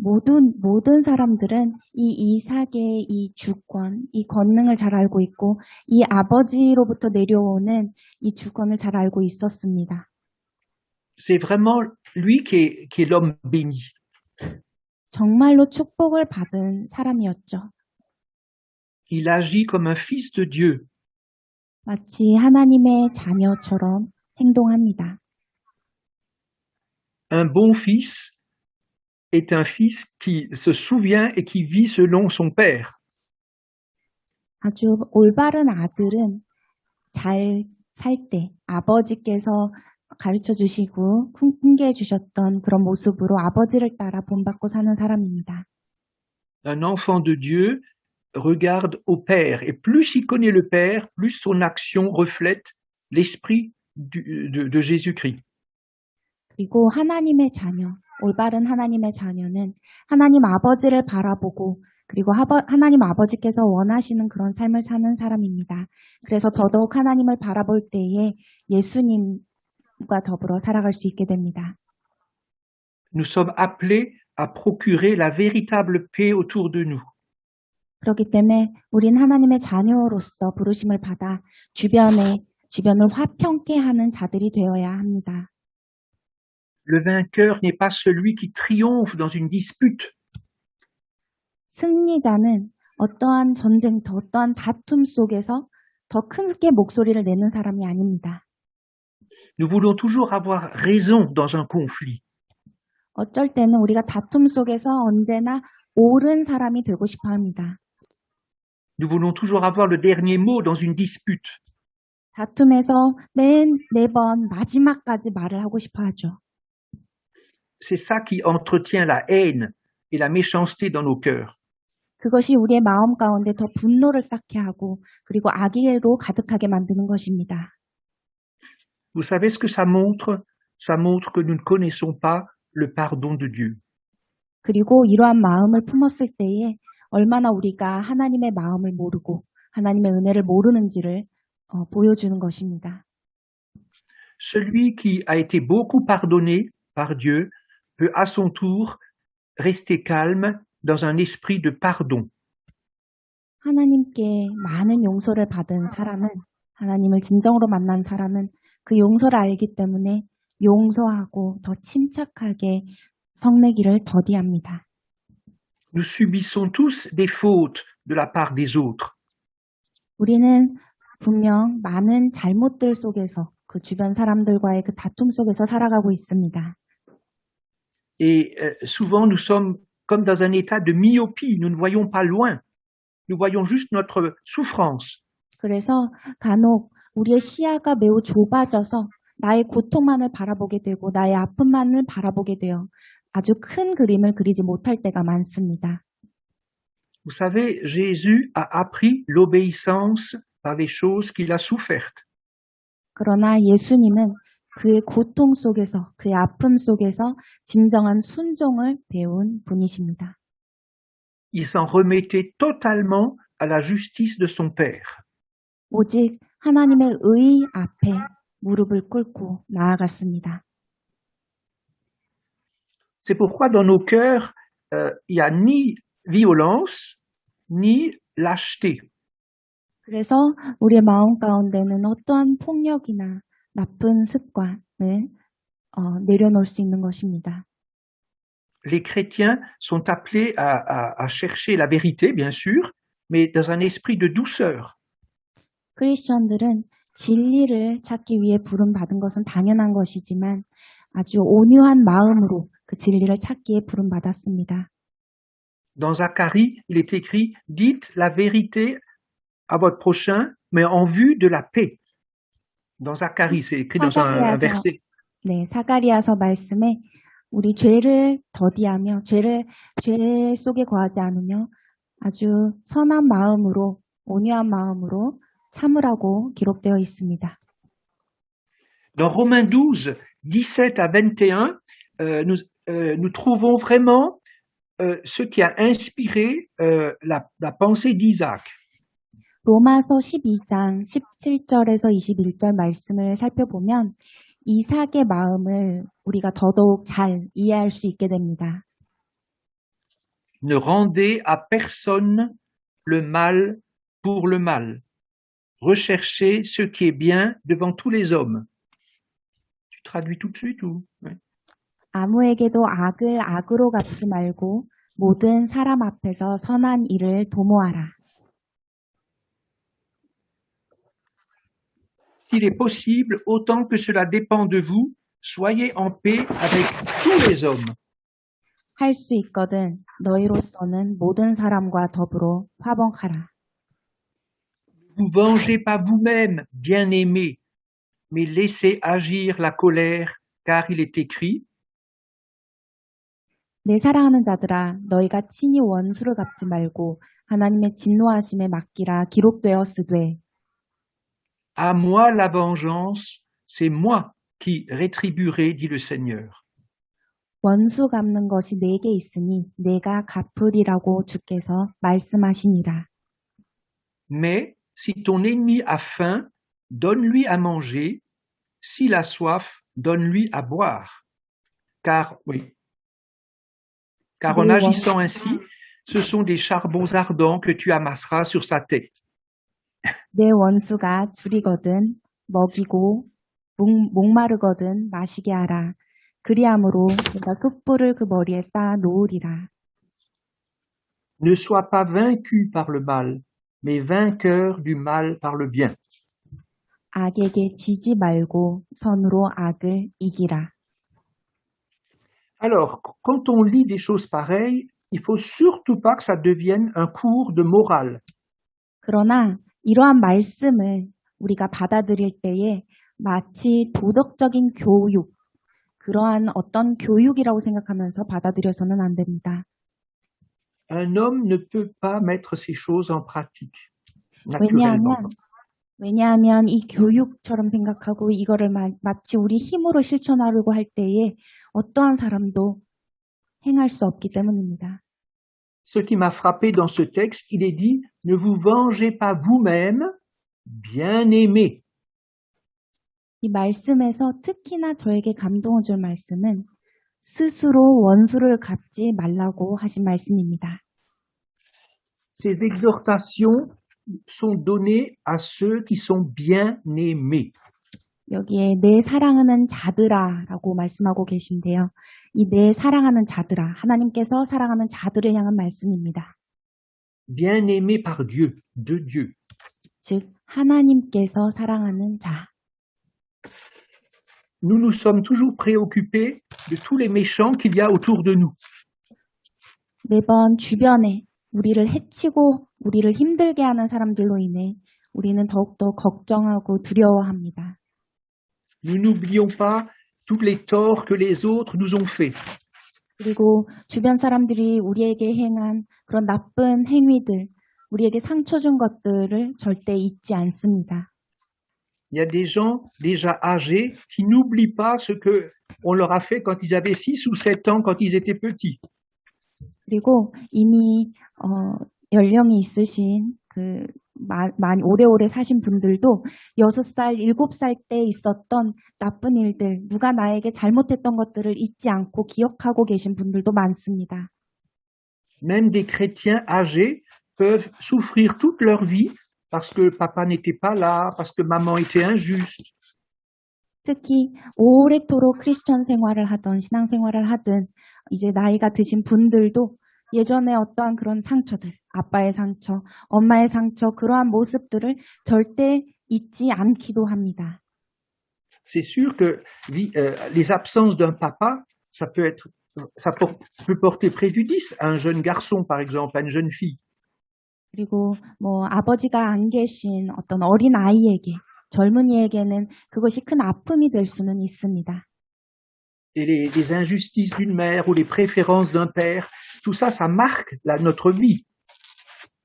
모든 사람들은 이 이삭의 이 주권, 이 권능을 잘 알고 있고 이 아버지로부터 내려오는 이 주권을 잘 알고 있었습니다. C'est vraiment lui qui est l'homme béni. 정말로 축복을 받은 사람이었죠. Il agit comme un fils de Dieu. 마치 하나님의 자녀처럼 행동합니다. Un bon fils est un fils qui se souvient et qui vit selon son père. 아주 올바른 아들은 잘 살 때 아버지께서 가르쳐 주시고 훈계해 주셨던 그런 모습으로 아버지를 따라 본받고 사는 사람입니다. Un enfant de Dieu regarde au père et plus il connaît le père, plus son action reflète l'esprit de Jésus-Christ. 그리고 하나님의 자녀, 올바른 하나님의 자녀는 하나님 아버지를 바라보고 그리고 하나님 아버지께서 원하시는 그런 삶을 사는 사람입니다. 그래서 더더욱 하나님을 바라볼 때에 예수님과 더불어 살아갈 수 있게 됩니다. Nous sommes appelés à procurer la véritable paix autour de nous. 그렇기 때문에 우린 하나님의 자녀로서 부르심을 받아 주변을 화평케 하는 자들이 되어야 합니다. Le vainqueur n'est pas celui qui triomphe dans une dispute. 승리자는 어떠한 전쟁터, 어떠한 다툼 속에서 더 크게 목소리를 내는 사람이 아닙니다. Nous voulons toujours avoir raison dans un conflit. 어쩔 때는 우리가 다툼 속에서 언제나 옳은 사람이 되고 싶어 합니다. Nous voulons toujours avoir le dernier mot dans une dispute. 다툼에서 매번 마지막까지 말을 하고 싶어 하죠. C'est ça qui entretient la haine et la méchanceté dans nos cœurs. 그것이 우리의 마음 가운데 더 분노를 쌓게 하고 그리고 악의로 가득하게 만드는 것입니다. Vous savez ce que ça montre? Ça montre que nous ne connaissons pas le pardon de Dieu. 그리고 이러한 마음을 품었을 때에 얼마나 우리가 하나님의 마음을 모르고 하나님의 은혜를 모르는지를 보여주는 것입니다. Celui qui a été beaucoup pardonné par Dieu peut à son tour rester calme dans un esprit de pardon. 하나님께 많은 용서를 받은 사람은 하나님을 진정으로 만난 사람은 그 용서를 알기 때문에 용서하고 더 침착하게 성내기를 더디합니다. Nous subissons tous des fautes de la part des autres. 우리는 분명 많은 잘못들 속에서 그 주변 사람들과의 그 다툼 속에서 살아가고 있습니다. Et souvent nous sommes comme dans un état de myopie, nous ne voyons pas loin. Nous voyons juste notre souffrance. 그래서 간혹 우리의 시야가 매우 좁아져서 나의 고통만을 바라보게 되고 나의 아픔만을 바라보게 되어 아주 큰 그림을 그리지 못할 때가 많습니다. Vous savez, Jésus a appris l'obéissance par les choses qu'il a souffertes. 그러나 예수님은 그의 고통 속에서, 그의 아픔 속에서 진정한 순종을 배운 분이십니다. Il s'en remettait totalement à la justice de son Père. 오직 하나님의 의 앞에 무릎을 꿇고 나아갔습니다. C'est pourquoi dans nos cœurs, il n'y a ni violence, ni lâcheté. 그래서 우리의 마음 가운데는 어떠한 폭력이나 나쁜 습관을 내려놓을 수 있는 것입니다. Les chrétiens sont appelés à chercher la vérité, bien sûr, mais dans un esprit de douceur. 크리스천들은 진리를 찾기 위해 부름받은 것은 당연한 것이지만 아주 온유한 마음으로 그 진리를 찾기에 부름받았습니다. Dans Zacharie, il est écrit « Dites la vérité à votre prochain, mais en vue de la paix ». Dans Zacharie, c'est écrit dans un verset. 네, 사가리아서 말씀에 우리 죄를 더디하며 죄 속에 거하지 않으며 아주 선한 마음으로 온유한 마음으로 참으라고 기록되어 있습니다. Dans Romains 12, 17 à 21, nous trouvons vraiment ce qui a inspiré la pensée d'Isaac. 로마서 12장 17절에서 21절 말씀을 살펴보면 이삭의 마음을 우리가 더더욱 잘 이해할 수 있게 됩니다. Ne rendez à personne le mal pour le mal. Recherchez ce qui est bien devant tous les hommes. Tu traduis tout de suite ou? Ouais. 아무에게도 악을 악으로 갚지 말고 모든 사람 앞에서 선한 일을 도모하라. S'il est possible, autant que cela dépend de vous, soyez en paix avec tous les hommes. 할 수 있거든 너희로서는 모든 사람과 더불어 화목하라. Ne vous vengez pas vous-même, bien-aimés, mais laissez agir la colère, car il est écrit, 내 사랑하는 자들아 너희가 친히 원수를 갚지 말고 하나님의 진노하심에 맡기라 기록되었으되 à moi la vengeance, c'est moi qui rétribuerai, dit le Seigneur. 원수 갚는 것이 내게 있으니 내가 갚으리라고 주께서 말씀하시니라. Mais si ton ennemi a faim, donne-lui à manger, s'il a soif, donne-lui à boire. Car en agissant ainsi, ce sont des charbons ardents que tu amasseras sur sa tête. 내 원수가 줄이거든 먹이고 목마르거든 마시게 하라. 그리함으로 내가 숯불을 그 머리에 쌓아 놓으리라. Ne sois pas vaincu par le mal, mais vainqueur du mal par le bien. 악에게 지지 말고 선으로 악을 이기라. Alors, quand on lit des choses pareilles, il faut surtout pas que ça devienne un cours de morale. 그러나 이러한 말씀을 우리가 받아들일 때에 마치 도덕적인 교육, 그러한 어떤 교육이라고 생각하면서 받아들여서는 안 됩니다. Un homme ne peut pas mettre ces choses en pratique, naturellement. 왜냐하면 이 교육처럼 생각하고 이거를 마치 우리 힘으로 실천하려고 할 때에 어떠한 사람도 행할 수 없기 때문입니다. Ce qui m'a frappé dans ce texte, il est dit « Ne vous vengez pas vous-même, bien-aimés ». 이 말씀에서 특히나 저에게 감동을 줄 말씀은 스스로 원수를 갚지 말라고 하신 말씀입니다. Ces exhortations sont données à ceux qui sont bien-aimés. 여기에 내 사랑하는 자들아라고 말씀하고 계신데요. 이 내 사랑하는 자들아, 하나님께서 사랑하는 자들을 향한 말씀입니다. Bien-aimés par Dieu, de Dieu. 즉 하나님께서 사랑하는 자. Nous nous sommes toujours préoccupés de tous les méchants qu'il y a autour de nous. 매번 주변에 우리를 해치고 우리를 힘들게 하는 사람들로 인해 우리는 더욱더 걱정하고 두려워합니다. Nous n'oublions pas tous les torts que les autres nous ont faits. 그리고 주변 사람들이 우리에게 행한 그런 나쁜 행위들, 우리에게 상처 준 것들을 절대 잊지 않습니다. Il y a des gens déjà âgés qui n'oublient pas ce que on leur a fait quand ils avaient 6 ou 7 ans, quand ils étaient petits. 그리고 이미 연령이 있으신 많이 오래오래 사신 분들도 6살, 7살 때 있었던 나쁜 일들, 누가 나에게 잘못했던 것들을 잊지 않고 기억하고 계신 분들도 많습니다. Même des chrétiens âgés peuvent souffrir toute leur vie parce que papa n'était pas là, parce que maman était injuste. 특히 오래도록 크리스천 생활을 하던 신앙생활을 하든 이제 나이가 드신 분들도 예전에 어떠한 그런 상처들, 아빠의 상처, 엄마의 상처, 그러한 모습들을 절대 잊지 않기도 합니다. C'est sûr que les absences d'un papa, ça peut porter préjudice à un jeune garçon, par exemple, à une jeune fille. 그리고 아버지가 안 계신 어떤 어린 아이에게, 젊은이에게는 그것이 큰 아픔이 될 수는 있습니다. Et les injustices d'une mère ou les préférences d'un père, tout ça, ça marque notre vie.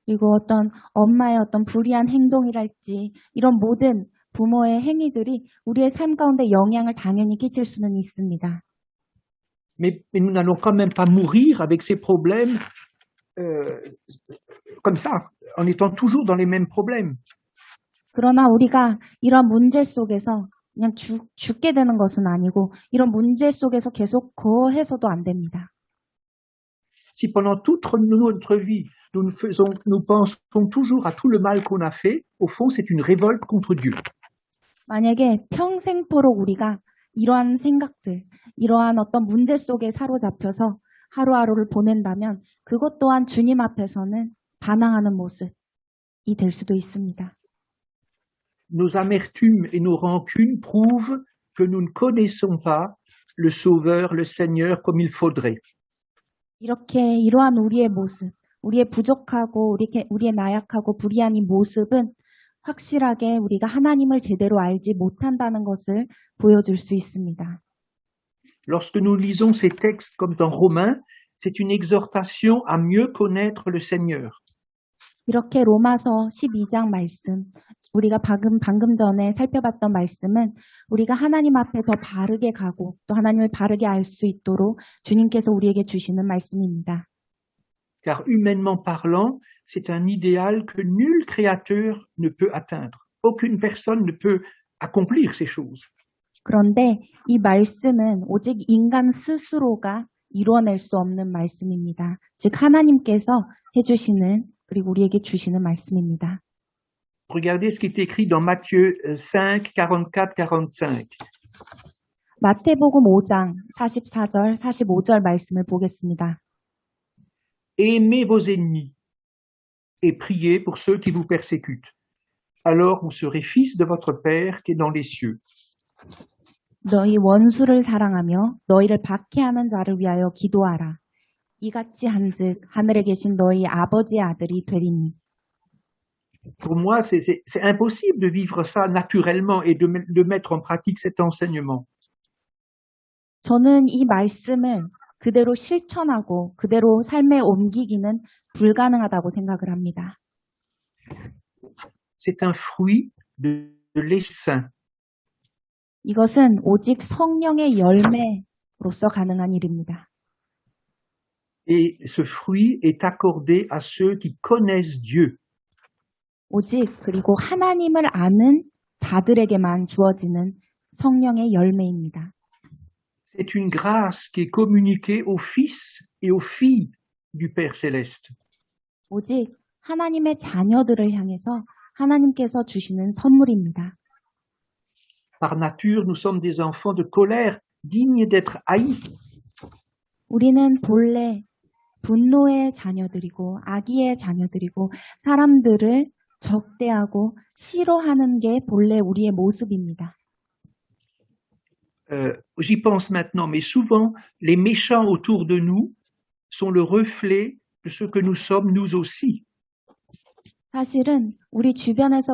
그리고 어떤 엄마의 어떤 불의한 행동이랄지 이런 모든 부모의 행위들이 우리의 삶 가운데 영향을 당연히 끼칠 수는 있습니다. Mais nous n'allons quand même pas mourir avec ces problèmes comme ça, en étant toujours dans les mêmes problèmes. 그러나 우리가 이런 문제 속에서 그냥 죽게 되는 것은 아니고 이런 문제 속에서 계속 거해서도 안 됩니다. Si pendant toute notre vie, nous pensons toujours à tout le mal qu'on a fait, au fond, c'est une révolte contre Dieu. 만약에 평생토록 우리가 이러한 생각들, 이러한 어떤 문제 속에 사로잡혀서 하루하루를 보낸다면 그것 또한 주님 앞에서는 반항하는 모습이 될 수도 있습니다. Nos amertumes et nos rancunes prouvent que nous ne connaissons pas le Sauveur, le Seigneur comme il faudrait. 이렇게 이러한 우리의 모습, 우리의 부족하고 우리의 나약하고 불의한 이 모습은 확실하게 우리가 하나님을 제대로 알지 못한다는 것을 보여줄 수 있습니다. Lorsque nous lisons ces textes comme dans Romains, c'est une exhortation à mieux connaître le Seigneur. 이렇게 로마서 12장 말씀, 우리가 방금 전에 살펴봤던 말씀은 우리가 하나님 앞에 더 바르게 가고 또 하나님을 바르게 알 수 있도록 주님께서 우리에게 주시는 말씀입니다. Car humainement parlant, c'est un idéal que nul créateur ne peut atteindre. Aucune personne ne peut accomplir ces choses. 그런데 이 말씀은 오직 인간 스스로가 이루어낼 수 없는 말씀입니다. 즉 하나님께서 해주시는 그리고 우리에게 주시는 말씀입니다. Regardez ce qui est écrit dans Matthieu 5, 44, 45. 마태복음 5장 44절, 45절 말씀을 보겠습니다. Aimez vos ennemis et priez pour ceux qui vous persécutent. Alors vous serez fils de votre Père qui est dans les cieux. 너희 원수를 사랑하며 너희를 박해하는 자를 위하여 기도하라. 이같이 한즉 하늘에 계신 너희 아버지의 아들이 되리니. Pour moi, c'est impossible de vivre ça naturellement et de mettre en pratique cet enseignement. 저는 이 말씀을 그대로 실천하고 그대로 삶에 옮기기는 불가능하다고 생각을 합니다. C'est un fruit de l'essaim. 이것은 오직 성령의 열매로서 가능한 일입니다. Et ce fruit est accordé à ceux qui connaissent Dieu. 오직 그리고 하나님을 아는 자들에게만 주어지는 성령의 열매입니다. C'est une grâce qui est communiquée aux fils et aux filles du Père Céleste. 오직 하나님의 자녀들을 향해서 하나님께서 주시는 선물입니다. Par nature, nous sommes des enfants de colère, dignes d'être haïs. 우리는 본래 분노의 자녀들이고 악의의 자녀들이고 사람들을 적대하고 싫어하는 게 본래 우리의 모습입니다. J'y pense maintenant, mais souvent, les méchants autour de nous sont le reflet de ce que nous sommes nous aussi. 사실은 우리 주변에서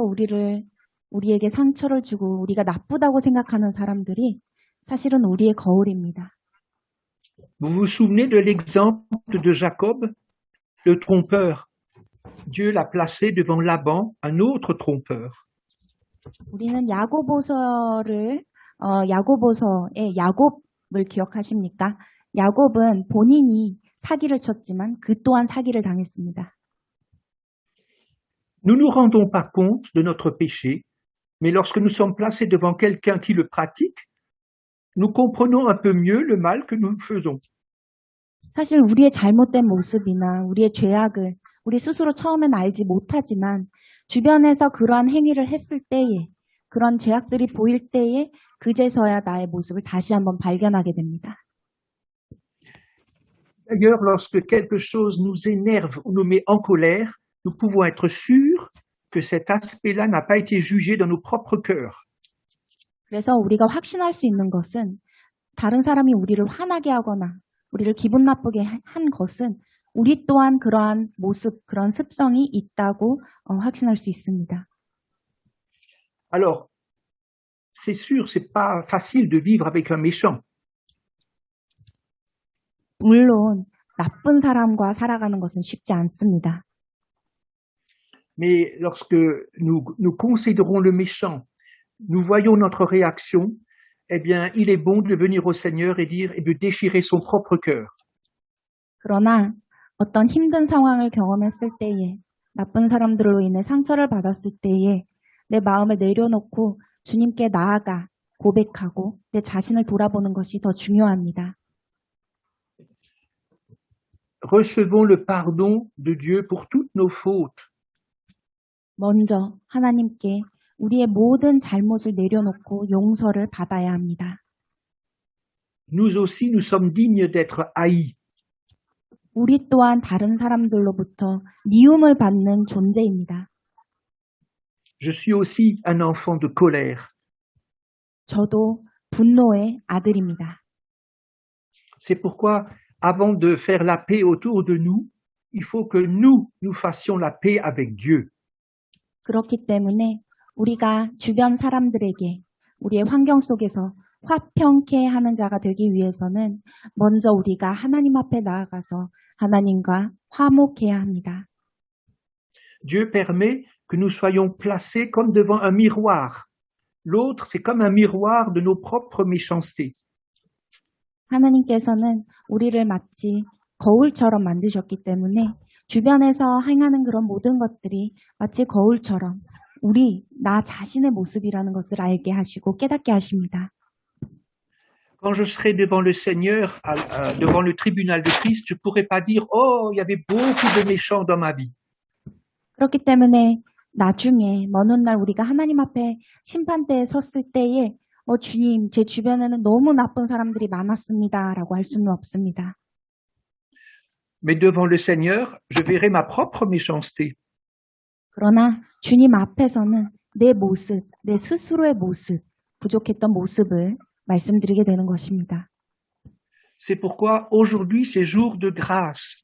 우리에게 상처를 주고 우리가 나쁘다고 생각하는 사람들이 사실은 우리의 거울입니다. Vous vous souvenez de l'exemple de Jacob, le trompeur? Dieu l'a placé devant Laban, un autre trompeur. 우리는 야고보서의 야곱을 기억하십니까? 야곱은 본인이 사기를 쳤지만 그 또한 사기를 당했습니다. Nous nous rendons pas compte de notre péché, mais lorsque nous sommes placés devant quelqu'un qui le pratique, nous comprenons un peu mieux le mal que nous faisons. 사실 우리의 잘못된 모습이나 우리의 죄악을 우리 스스로 처음엔 알지 못하지만 주변에서 그러한 행위를 했을 때에 그런 죄악들이 보일 때에 그제서야 나의 모습을 다시 한번 발견하게 됩니다. D'ailleurs, lorsque quelque chose nous énerve ou nous met en colère, nous pouvons être sûrs que cet aspect-là n'a pas été jugé dans nos propres cœurs. 그래서 우리가 확신할 수 있는 것은 다른 사람이 우리를 화나게 하거나 우리를 기분 나쁘게 한 것은 우리 또한 그러한 모습, 그런 습성이 있다고 확신할 수 있습니다. Alors, c'est sûr, c'est pas facile de vivre avec un méchant. 물론 나쁜 사람과 살아가는 것은 쉽지 않습니다. Mais lorsque nous considérons le méchant, nous voyons notre réaction, eh bien, il est bon de venir au Seigneur et dire et de déchirer son propre cœur. 그러나 어떤 힘든 상황을 경험했을 때에, 나쁜 사람들로 인해 상처를 받았을 때에 내 마음을 내려놓고 주님께 나아가 고백하고 내 자신을 돌아보는 것이 더 중요합니다. Recevons le pardon de Dieu pour toutes nos fautes. 먼저 하나님께 우리의 모든 잘못을 내려놓고 용서를 받아야 합니다. Nous aussi, nous sommes dignes d'être haïs. 우리 또한 다른 사람들로부터 미움을 받는 존재입니다. Je suis aussi un enfant de colère. 저도 분노의 아들입니다. C'est pourquoi, avant de faire la paix autour de nous, il faut que nous fassions la paix avec Dieu. 그렇기 때문에 우리가 주변 사람들에게 우리의 환경 속에서 화평케 하는 자가 되기 위해서는 먼저 우리가 하나님 앞에 나아가서 하나님과 화목해야 합니다. Dieu permet que nous soyons placés comme devant un miroir. L'autre, c'est comme un miroir de nos propres méchancetés. 하나님께서는 우리를 마치 거울처럼 만드셨기 때문에 주변에서 행하는 그런 모든 것들이 마치 거울처럼 나 자신의 모습이라는 것을 알게 하시고 깨닫게 하십니다. Quand je serai devant le Seigneur, devant le tribunal de Christ, je ne pourrai pas dire « Oh, il y avait beaucoup de méchants dans ma vie ». 그렇기 때문에 나중에 먼 훗날 우리가 하나님 앞에 심판대에 섰을 때에 주님, 제 주변에는 너무 나쁜 사람들이 많았습니다 라고 할 수는 없습니다. Mais devant le Seigneur, je verrai ma propre méchanceté. 그러나 주님 앞에서는 내 모습, 내 스스로의 모습, 부족했던 모습을 말씀드리게 되는 것입니다. C'est pourquoi aujourd'hui, c'est jour de grâce.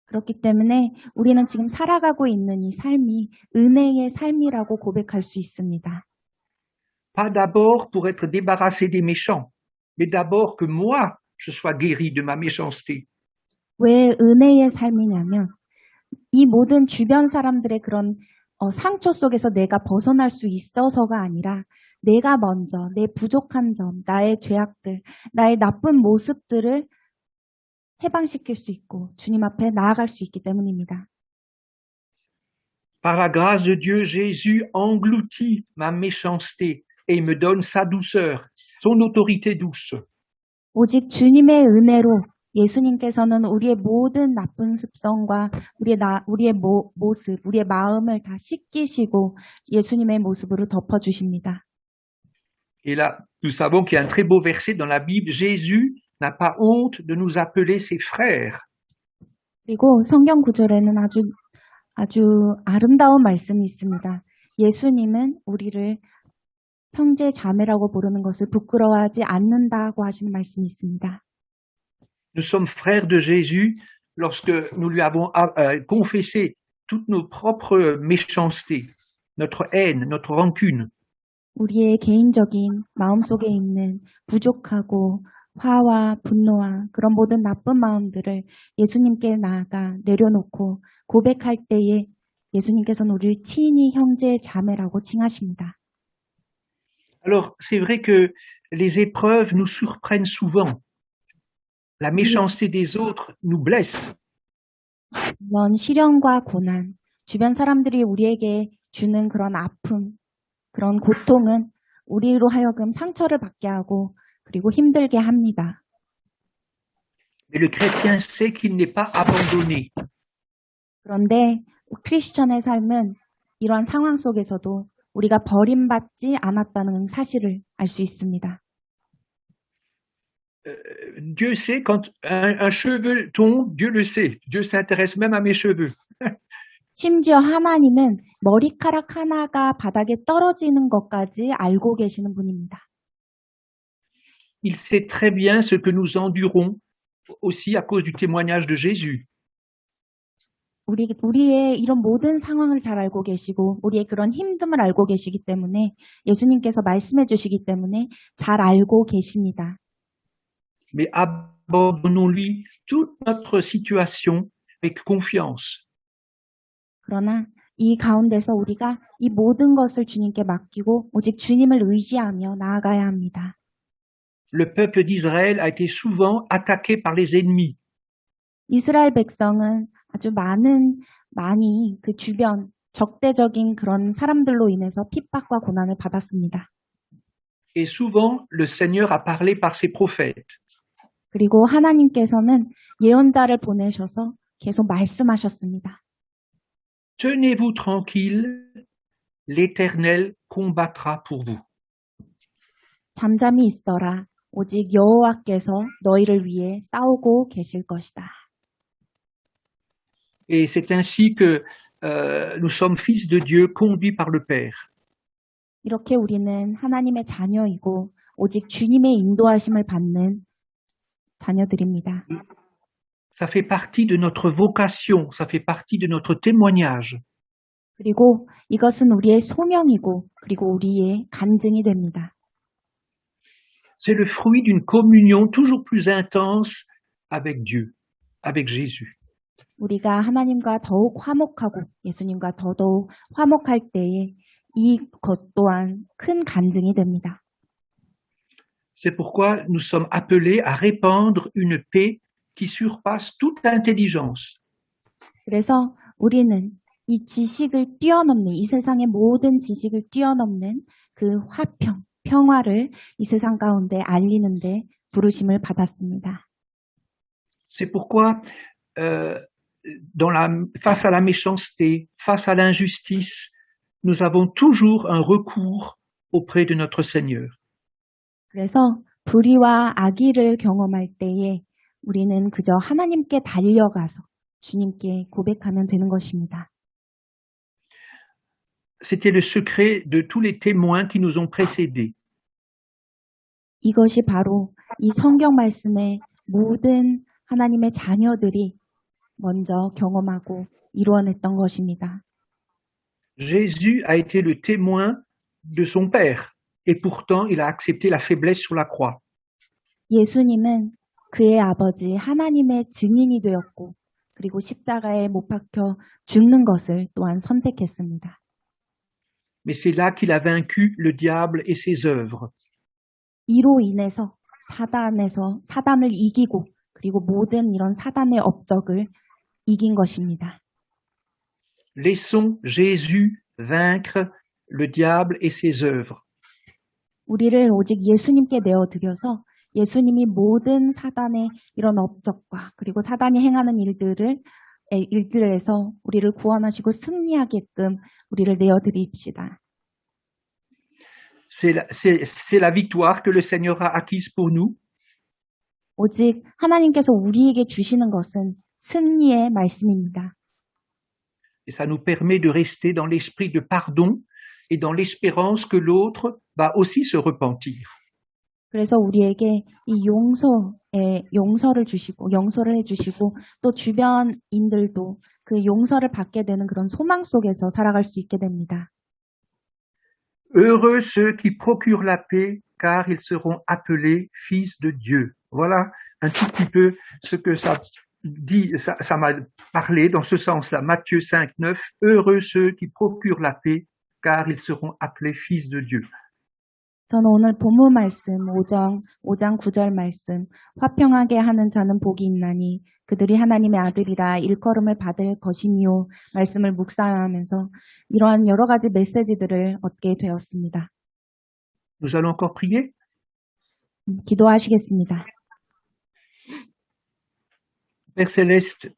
그렇기 때문에 우리는 지금 살아가고 있는 이 삶이 은혜의 삶이라고 고백할 수 있습니다. Pas d'abord pour être débarrassé des méchants, mais d'abord que moi, je sois guéri de ma méchanceté. 왜 은혜의 삶이냐면 이 모든 주변 사람들의 그런 상처 속에서 내가 벗어날 수 있어서가 아니라 내가 먼저 내 부족한 점, 나의 죄악들, 나의 나쁜 모습들을 해방시킬 수 있고 주님 앞에 나아갈 수 있기 때문입니다. Par la grâce de Dieu, Jésus engloutit ma méchanceté et il me donne sa douceur, son autorité douce. 오직 주님의 은혜로 예수님께서는 우리의 모든 나쁜 습성과 우리의 모습, 우리의 마음을 다 씻기시고 예수님의 모습으로 덮어주십니다. Et là, nous savons qu'il y a un très beau verset dans la Bible. Jésus n'a pas honte de nous appeler ses frères. 그리고 성경 구절에는 아주 아름다운 말씀이 있습니다. 예수님은 우리를 형제 자매라고 부르는 것을 부끄러워하지 않는다고 하시는 말씀이 있습니다. Nous sommes frères de Jésus lorsque nous lui avons confessé toutes nos propres méchancetés, notre haine, notre rancune. 우리의 개인적인 마음속에 있는 부족하고 화와 분노와 그런 모든 나쁜 마음들을 예수님께 나아가 내려놓고 고백할 때에 예수님께서는 우리를 친히 형제 자매라고 칭하십니다. Alors, c'est vrai que les épreuves nous surprennent souvent. La méchanceté des autres nous blesse. 이런 시련과 고난, 주변 사람들이 우리에게 주는 그런 아픔, 그런 고통은 우리로 하여금 상처를 받게 하고 그리고 힘들게 합니다. Mais le chrétien sait qu'il n'est pas abandonné. 그런데 크리스천의 삶은 이러한 상황 속에서도 우리가 버림받지 않았다는 사실을 알 수 있습니다. Dieu sait quand un cheveu tombe, Dieu le sait. Dieu s'intéresse même à mes cheveux. 심지어 하나님은 머리카락 하나가 바닥에 떨어지는 것까지 알고 계시는 분입니다. Il sait très bien ce que nous endurons aussi à cause du témoignage de Jésus. 우리의 이런 모든 상황을 잘 알고 계시고 우리의 그런 힘듦을 알고 계시기 때문에 예수님께서 말씀해 주시기 때문에 잘 알고 계십니다. Mais abandonnons-lui toute notre situation avec confiance. 그러나 이 가운데서 우리가 이 모든 것을 주님께 맡기고 오직 주님을 의지하며 나아가야 합니다. Le peuple d'Israël a été souvent attaqué par les ennemis. 이스라엘 백성은 아주 많이 그 주변 적대적인 그런 사람들로 인해서 핍박과 고난을 받았습니다. Et souvent, le Seigneur a parlé par ses prophètes. 그리고 하나님께서는 예언자를 보내셔서 계속 말씀하셨습니다. Tenez-vous tranquille, l'Éternel combattra pour vous. 잠잠히 있어라. 오직 여호와께서 너희를 위해 싸우고 계실 것이다. Et c'est ainsi que nous sommes fils de Dieu conduits par le Père. 이렇게 우리는 하나님의 자녀이고 오직 주님의 인도하심을 받는 자녀들입니다. Ça fait partie de notre vocation, ça fait partie de notre témoignage. 그리고 이것은 우리의 소명이고 그리고 우리의 간증이 됩니다. C'est le fruit d'une communion toujours plus intense avec Dieu, avec Jésus. 우리가 하나님과 더욱 화목하고 예수님과 더더욱 화목할 때에 이것 또한 큰 간증이 됩니다. C'est pourquoi nous sommes appelés à répandre une paix qui surpasse toute intelligence. 그래서 우리는 이 지식을 뛰어넘는 이 세상의 모든 지식을 뛰어넘는 그 평화를 이 세상 가운데 알리는데 부르심을 받았습니다. C'est pourquoi face à la méchanceté, face à l'injustice, nous avons toujours un recours auprès de notre Seigneur. 그래서 불의와 악의를 경험할 때에 우리는 그저 하나님께 달려가서 주님께 고백하면 되는 것입니다. C'était le secret de tous les témoins qui nous ont précédés. 이것이 바로 이 성경 말씀의 모든 하나님의 자녀들이 먼저 경험하고 이루어냈던 것입니다. Jésus a été le témoin de son Père et pourtant il a accepté la faiblesse sur la croix. 예수님은 그의 아버지 하나님의 증인이 되었고 그리고 십자가에 못 박혀 죽는 것을 또한 선택했습니다. Mais c'est là qu'il a vaincu le diable et ses œuvres. 이로 인해서 사단을 이기고 그리고 모든 이런 사단의 업적을 이긴 것입니다. Laissons Jésus vaincre le diable et ses œuvres. 우리를 오직 예수님께 내어드려서 예수님이 모든 사단의 이런 업적과 그리고 사단이 행하는 일들에서 우리를 구원하시고 승리하게끔 우리를 내어드립시다. C'est la victoire que le Seigneur a acquise pour nous. 오직 하나님께서 우리에게 주시는 것은 승리의 말씀입니다. Et ça nous permet de rester dans l'esprit de pardon et dans l'espérance que l'autre va aussi se repentir. 그래서 우리에게 이 용서를 해주시고 또 주변인들도 그 용서를 받게 되는 그런 소망 속에서 살아갈 수 있게 됩니다. Heureux ceux qui procurent la paix, car ils seront appelés fils de Dieu. Voilà un tout petit peu ce que ça dit, ça m'a parlé dans ce sens-là. Matthieu 5, 9. Heureux ceux qui procurent la paix, car ils seront appelés fils de Dieu. 저는 오늘 본문 말씀 5장 9절 말씀 화평하게 하는 자는 복이 있나니 그들이 하나님의 아들이라 일컬음을 받을 것이니요 말씀을 묵상하면서 이러한 여러 가지 메시지들을 얻게 되었습니다. Nous allons encore prier. 기도하시겠습니다. Père Céleste,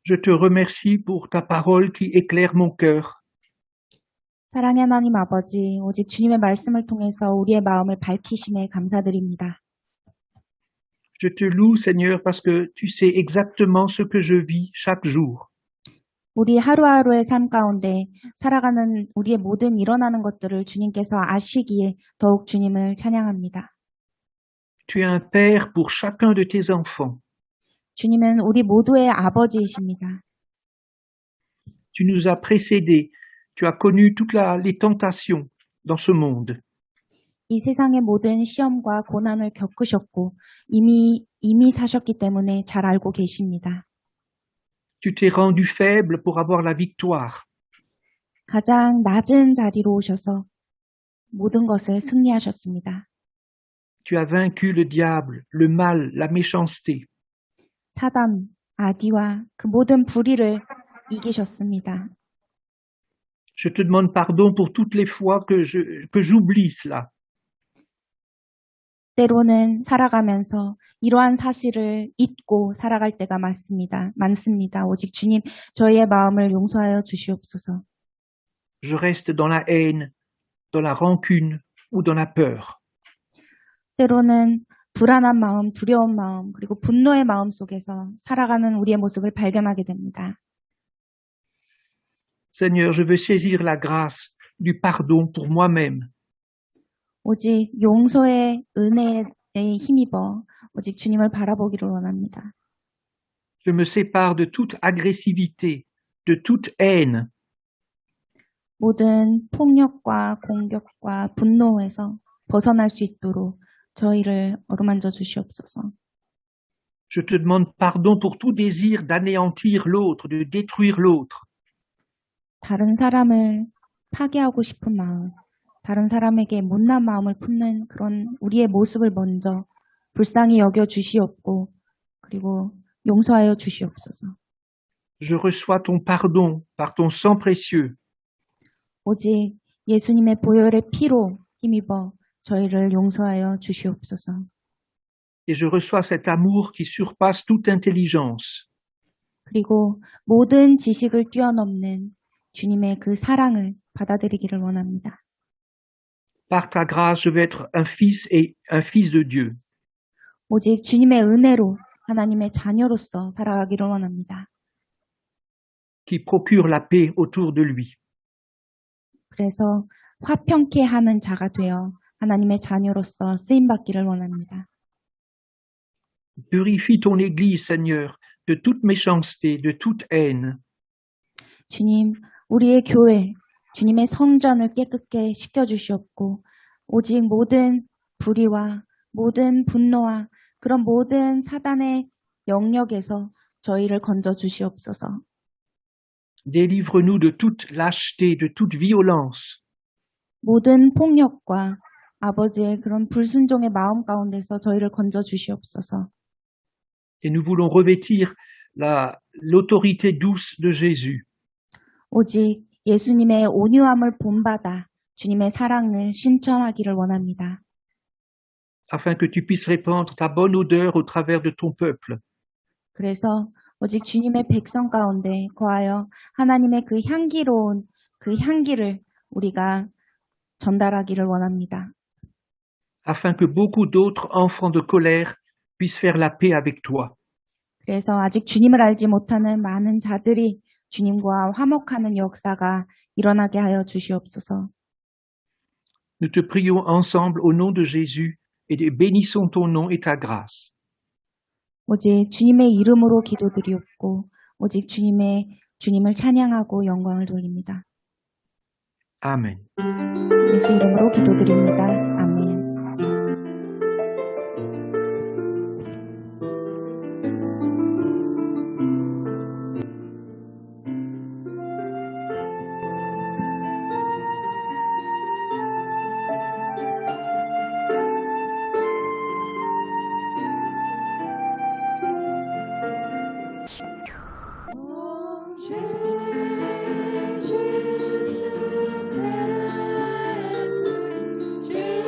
je te remercie pour ta parole qui éclaire mon cœur. 사랑의 하나님 아버지, 오직 주님의 말씀을 통해서 우리의 마음을 밝히심에 감사드립니다. Je te loue, Seigneur, parce que tu sais exactement ce que je vis chaque jour. 우리 하루하루의 삶 가운데 살아가는 우리의 모든 일어나는 것들을 주님께서 아시기에 더욱 주님을 찬양합니다. Tu es un père pour chacun de tes enfants. 주님은 우리 모두의 아버지이십니다. Tu nous as précédés. Tu as connu toutes les tentations dans ce monde. 이 세상의 모든 시험과 고난을 겪으셨고 이미 사셨기 때문에 잘 알고 계십니다. Tu t'es rendu faible pour avoir la victoire. 가장 낮은 자리로 오셔서 모든 것을 승리하셨습니다. Tu as vaincu le diable, le mal, la méchanceté. 사단, 아기와 그 모든 불의를 이기셨습니다. Je te demande pardon pour toutes les fois que j'oublie cela. 때로는 살아가면서 이러한 사실을 잊고 살아갈 때가 많습니다. 오직 주님, 저희의 마음을 용서하여 주시옵소서. Je reste dans la haine, dans la rancune ou dans la peur. 때로는 불안한 마음, 두려운 마음, 그리고 분노의 마음 속에서 살아가는 우리의 모습을 발견하게 됩니다. Seigneur, je veux saisir la grâce du pardon pour moi-même. 오직 용서의 은혜에 힘입어 오직 주님을 바라보기를 원합니다. Je me sépare de toute agressivité, de toute haine. 모든 폭력과 공격과 분노에서 벗어날 수 있도록 저희를 어루만져 주시옵소서. Je te demande pardon pour tout désir d'anéantir l'autre, de détruire l'autre. 다른 사람을 파괴하고 싶은 마음, 다른 사람에게 못난 마음을 품는 그런 우리의 모습을 먼저 불쌍히 여겨 주시옵고 그리고 용서하여 주시옵소서. Je reçois ton pardon par ton sang précieux. 오직 예수님의 보혈의 피로 힘입어 저희를 용서하여 주시옵소서. Et je reçois cet amour qui surpasse toute intelligence. 그리고 모든 지식을 뛰어넘는 주님의 그 사랑을 받아들이기를 원합니다. Par ta grâce, je veux être un fils de Dieu. 오직 주님의 은혜로 하나님의 자녀로서 살아가기를 원합니다. Qui procure la paix autour de lui. 그래서 화평케 하는 자가 되어 하나님의 자녀로서 쓰임받기를 원합니다. Purifie ton Église, Seigneur, de toute méchanceté, de toute haine. 주님, 우리의 교회, 주님의 성전을 깨끗게 씻겨주시옵고 오직 모든 불의와 모든 분노와 그런 모든 사단의 영역에서 저희를 건져주시옵소서. Délivre-nous de toute lâcheté, de toute violence. 모든 폭력과 아버지의 그런 불순종의 마음 가운데서 저희를 건져주시옵소서. Et nous voulons revêtir l'autorité douce de Jésus. 오직 예수님의 온유함을 본받아 주님의 사랑을 신천하기를 원합니다. Afin que tu puisses répandre ta bonne odeur au travers de ton peuple. 그래서 오직 주님의 백성 가운데 거하여 하나님의 그 향기로운 그 향기를 우리가 전달하기를 원합니다. Afin que beaucoup d'autres enfants de colère puissent faire la paix avec toi. 그래서 아직 주님을 알지 못하는 많은 자들이 주님과 화목하는 역사가 일어나게 하여 주시옵소서. Nous te prions ensemble au nom de Jésus et bénissons ton nom et ta grâce. 오직 주님의 이름으로 기도드리옵고 오직 주님을 찬양하고 영광을 돌립니다. Amen. 예수 이름으로 기도드립니다. 아멘. Jésus, tu m'aimes, tu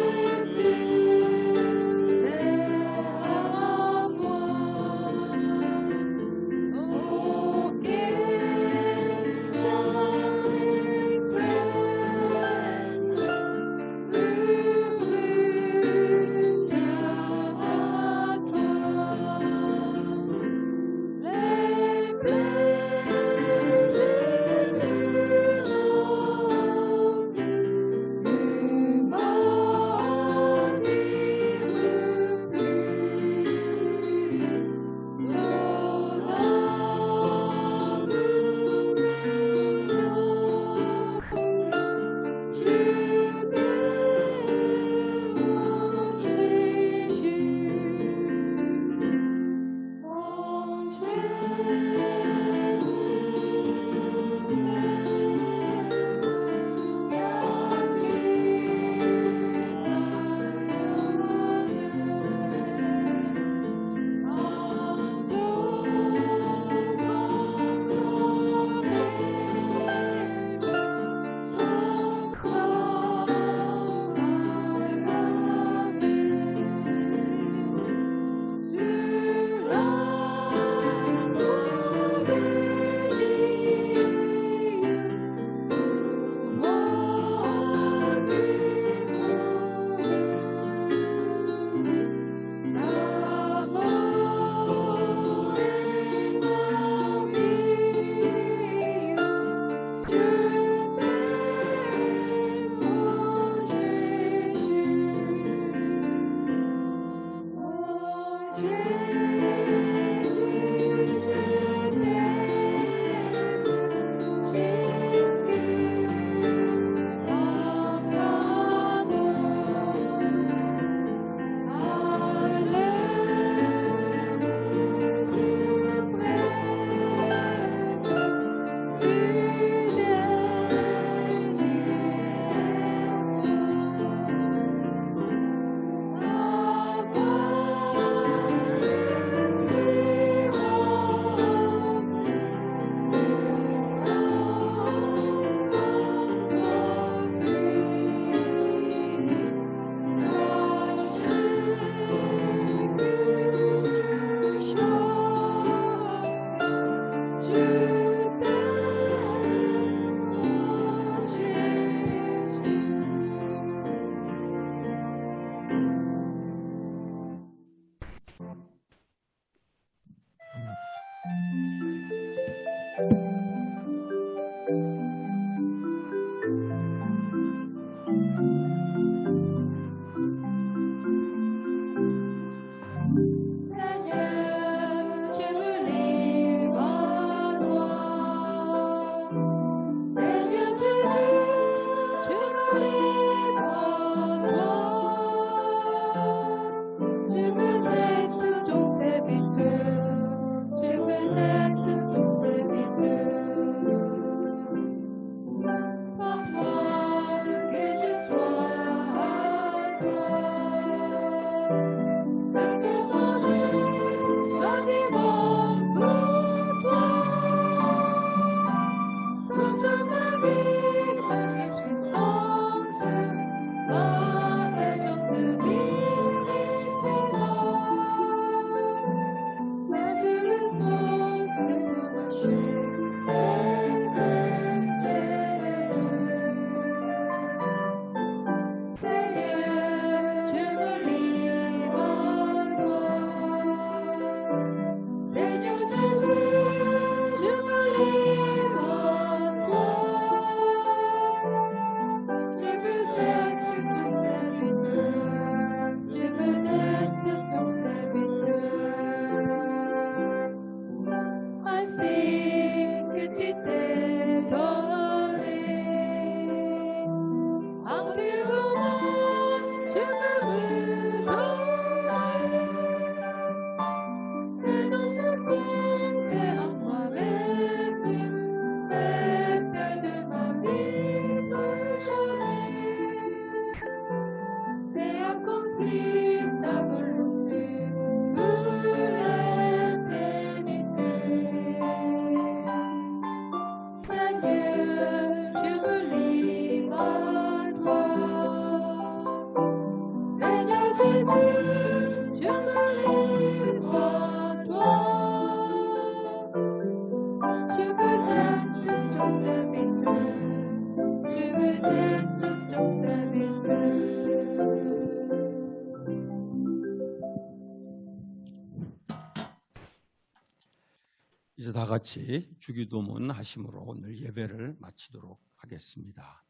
이제 다 같이 주기도문 하심으로 오늘 예배를 마치도록 하겠습니다.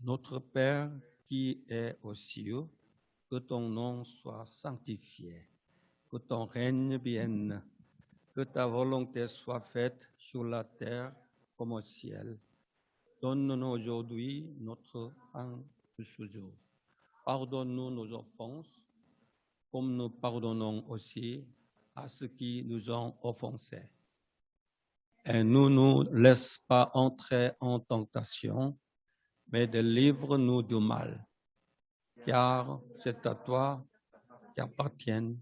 Notre Père qui est aux cieux, que ton nom soit sanctifié, que ton règne vienne, que ta volonté soit faite sur la terre comme au ciel. Donne-nous aujourd'hui notre pain de ce jour. Pardonne-nous nos offenses, comme nous pardonnons aussi à ceux qui nous ont offensés. Et ne nous laisse pas entrer en tentation, mais délivre-nous du mal. Car c'est à toi qu'appartiennent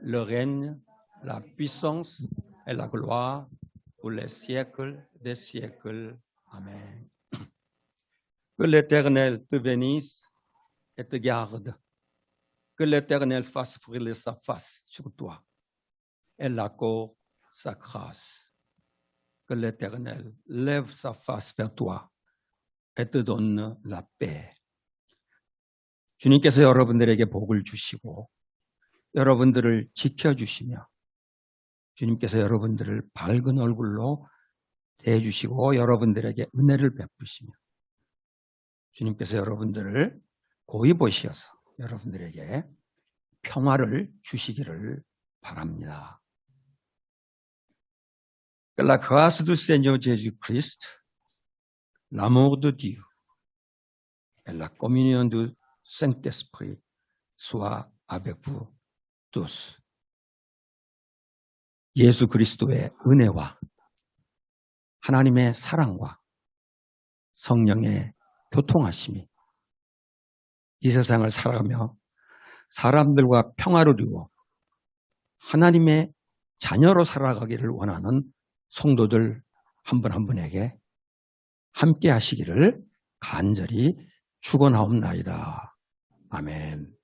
le règne, la puissance et la gloire pour les siècles des siècles. Amen. Que l'Éternel te bénisse et te garde. Que l'Éternel fasse briller sa face sur toi et l'accorde sa grâce. Que l'Éternel lève sa face vers toi et te donne la paix. 주님께서 여러분들에게 복을 주시고 여러분들을 지켜주시며 주님께서 여러분들을 밝은 얼굴로 대해주시고 여러분들에게 은혜를 베푸시며 주님께서 여러분들을 고이 보시어서 여러분들에게 평화를 주시기를 바랍니다. Que la grâce du Seigneur Jésus-Christ, l'amour de Dieu et la communion du Saint-Esprit soient avec vous tous. 예수 그리스도의 은혜와 하나님의 사랑과 성령의 교통하심이 이 세상을 살아가며 사람들과 평화를 이루어 하나님의 자녀로 살아가기를 원하는 성도들 한 분 한 분에게 함께 하시기를 간절히 축원하옵나이다. 아멘.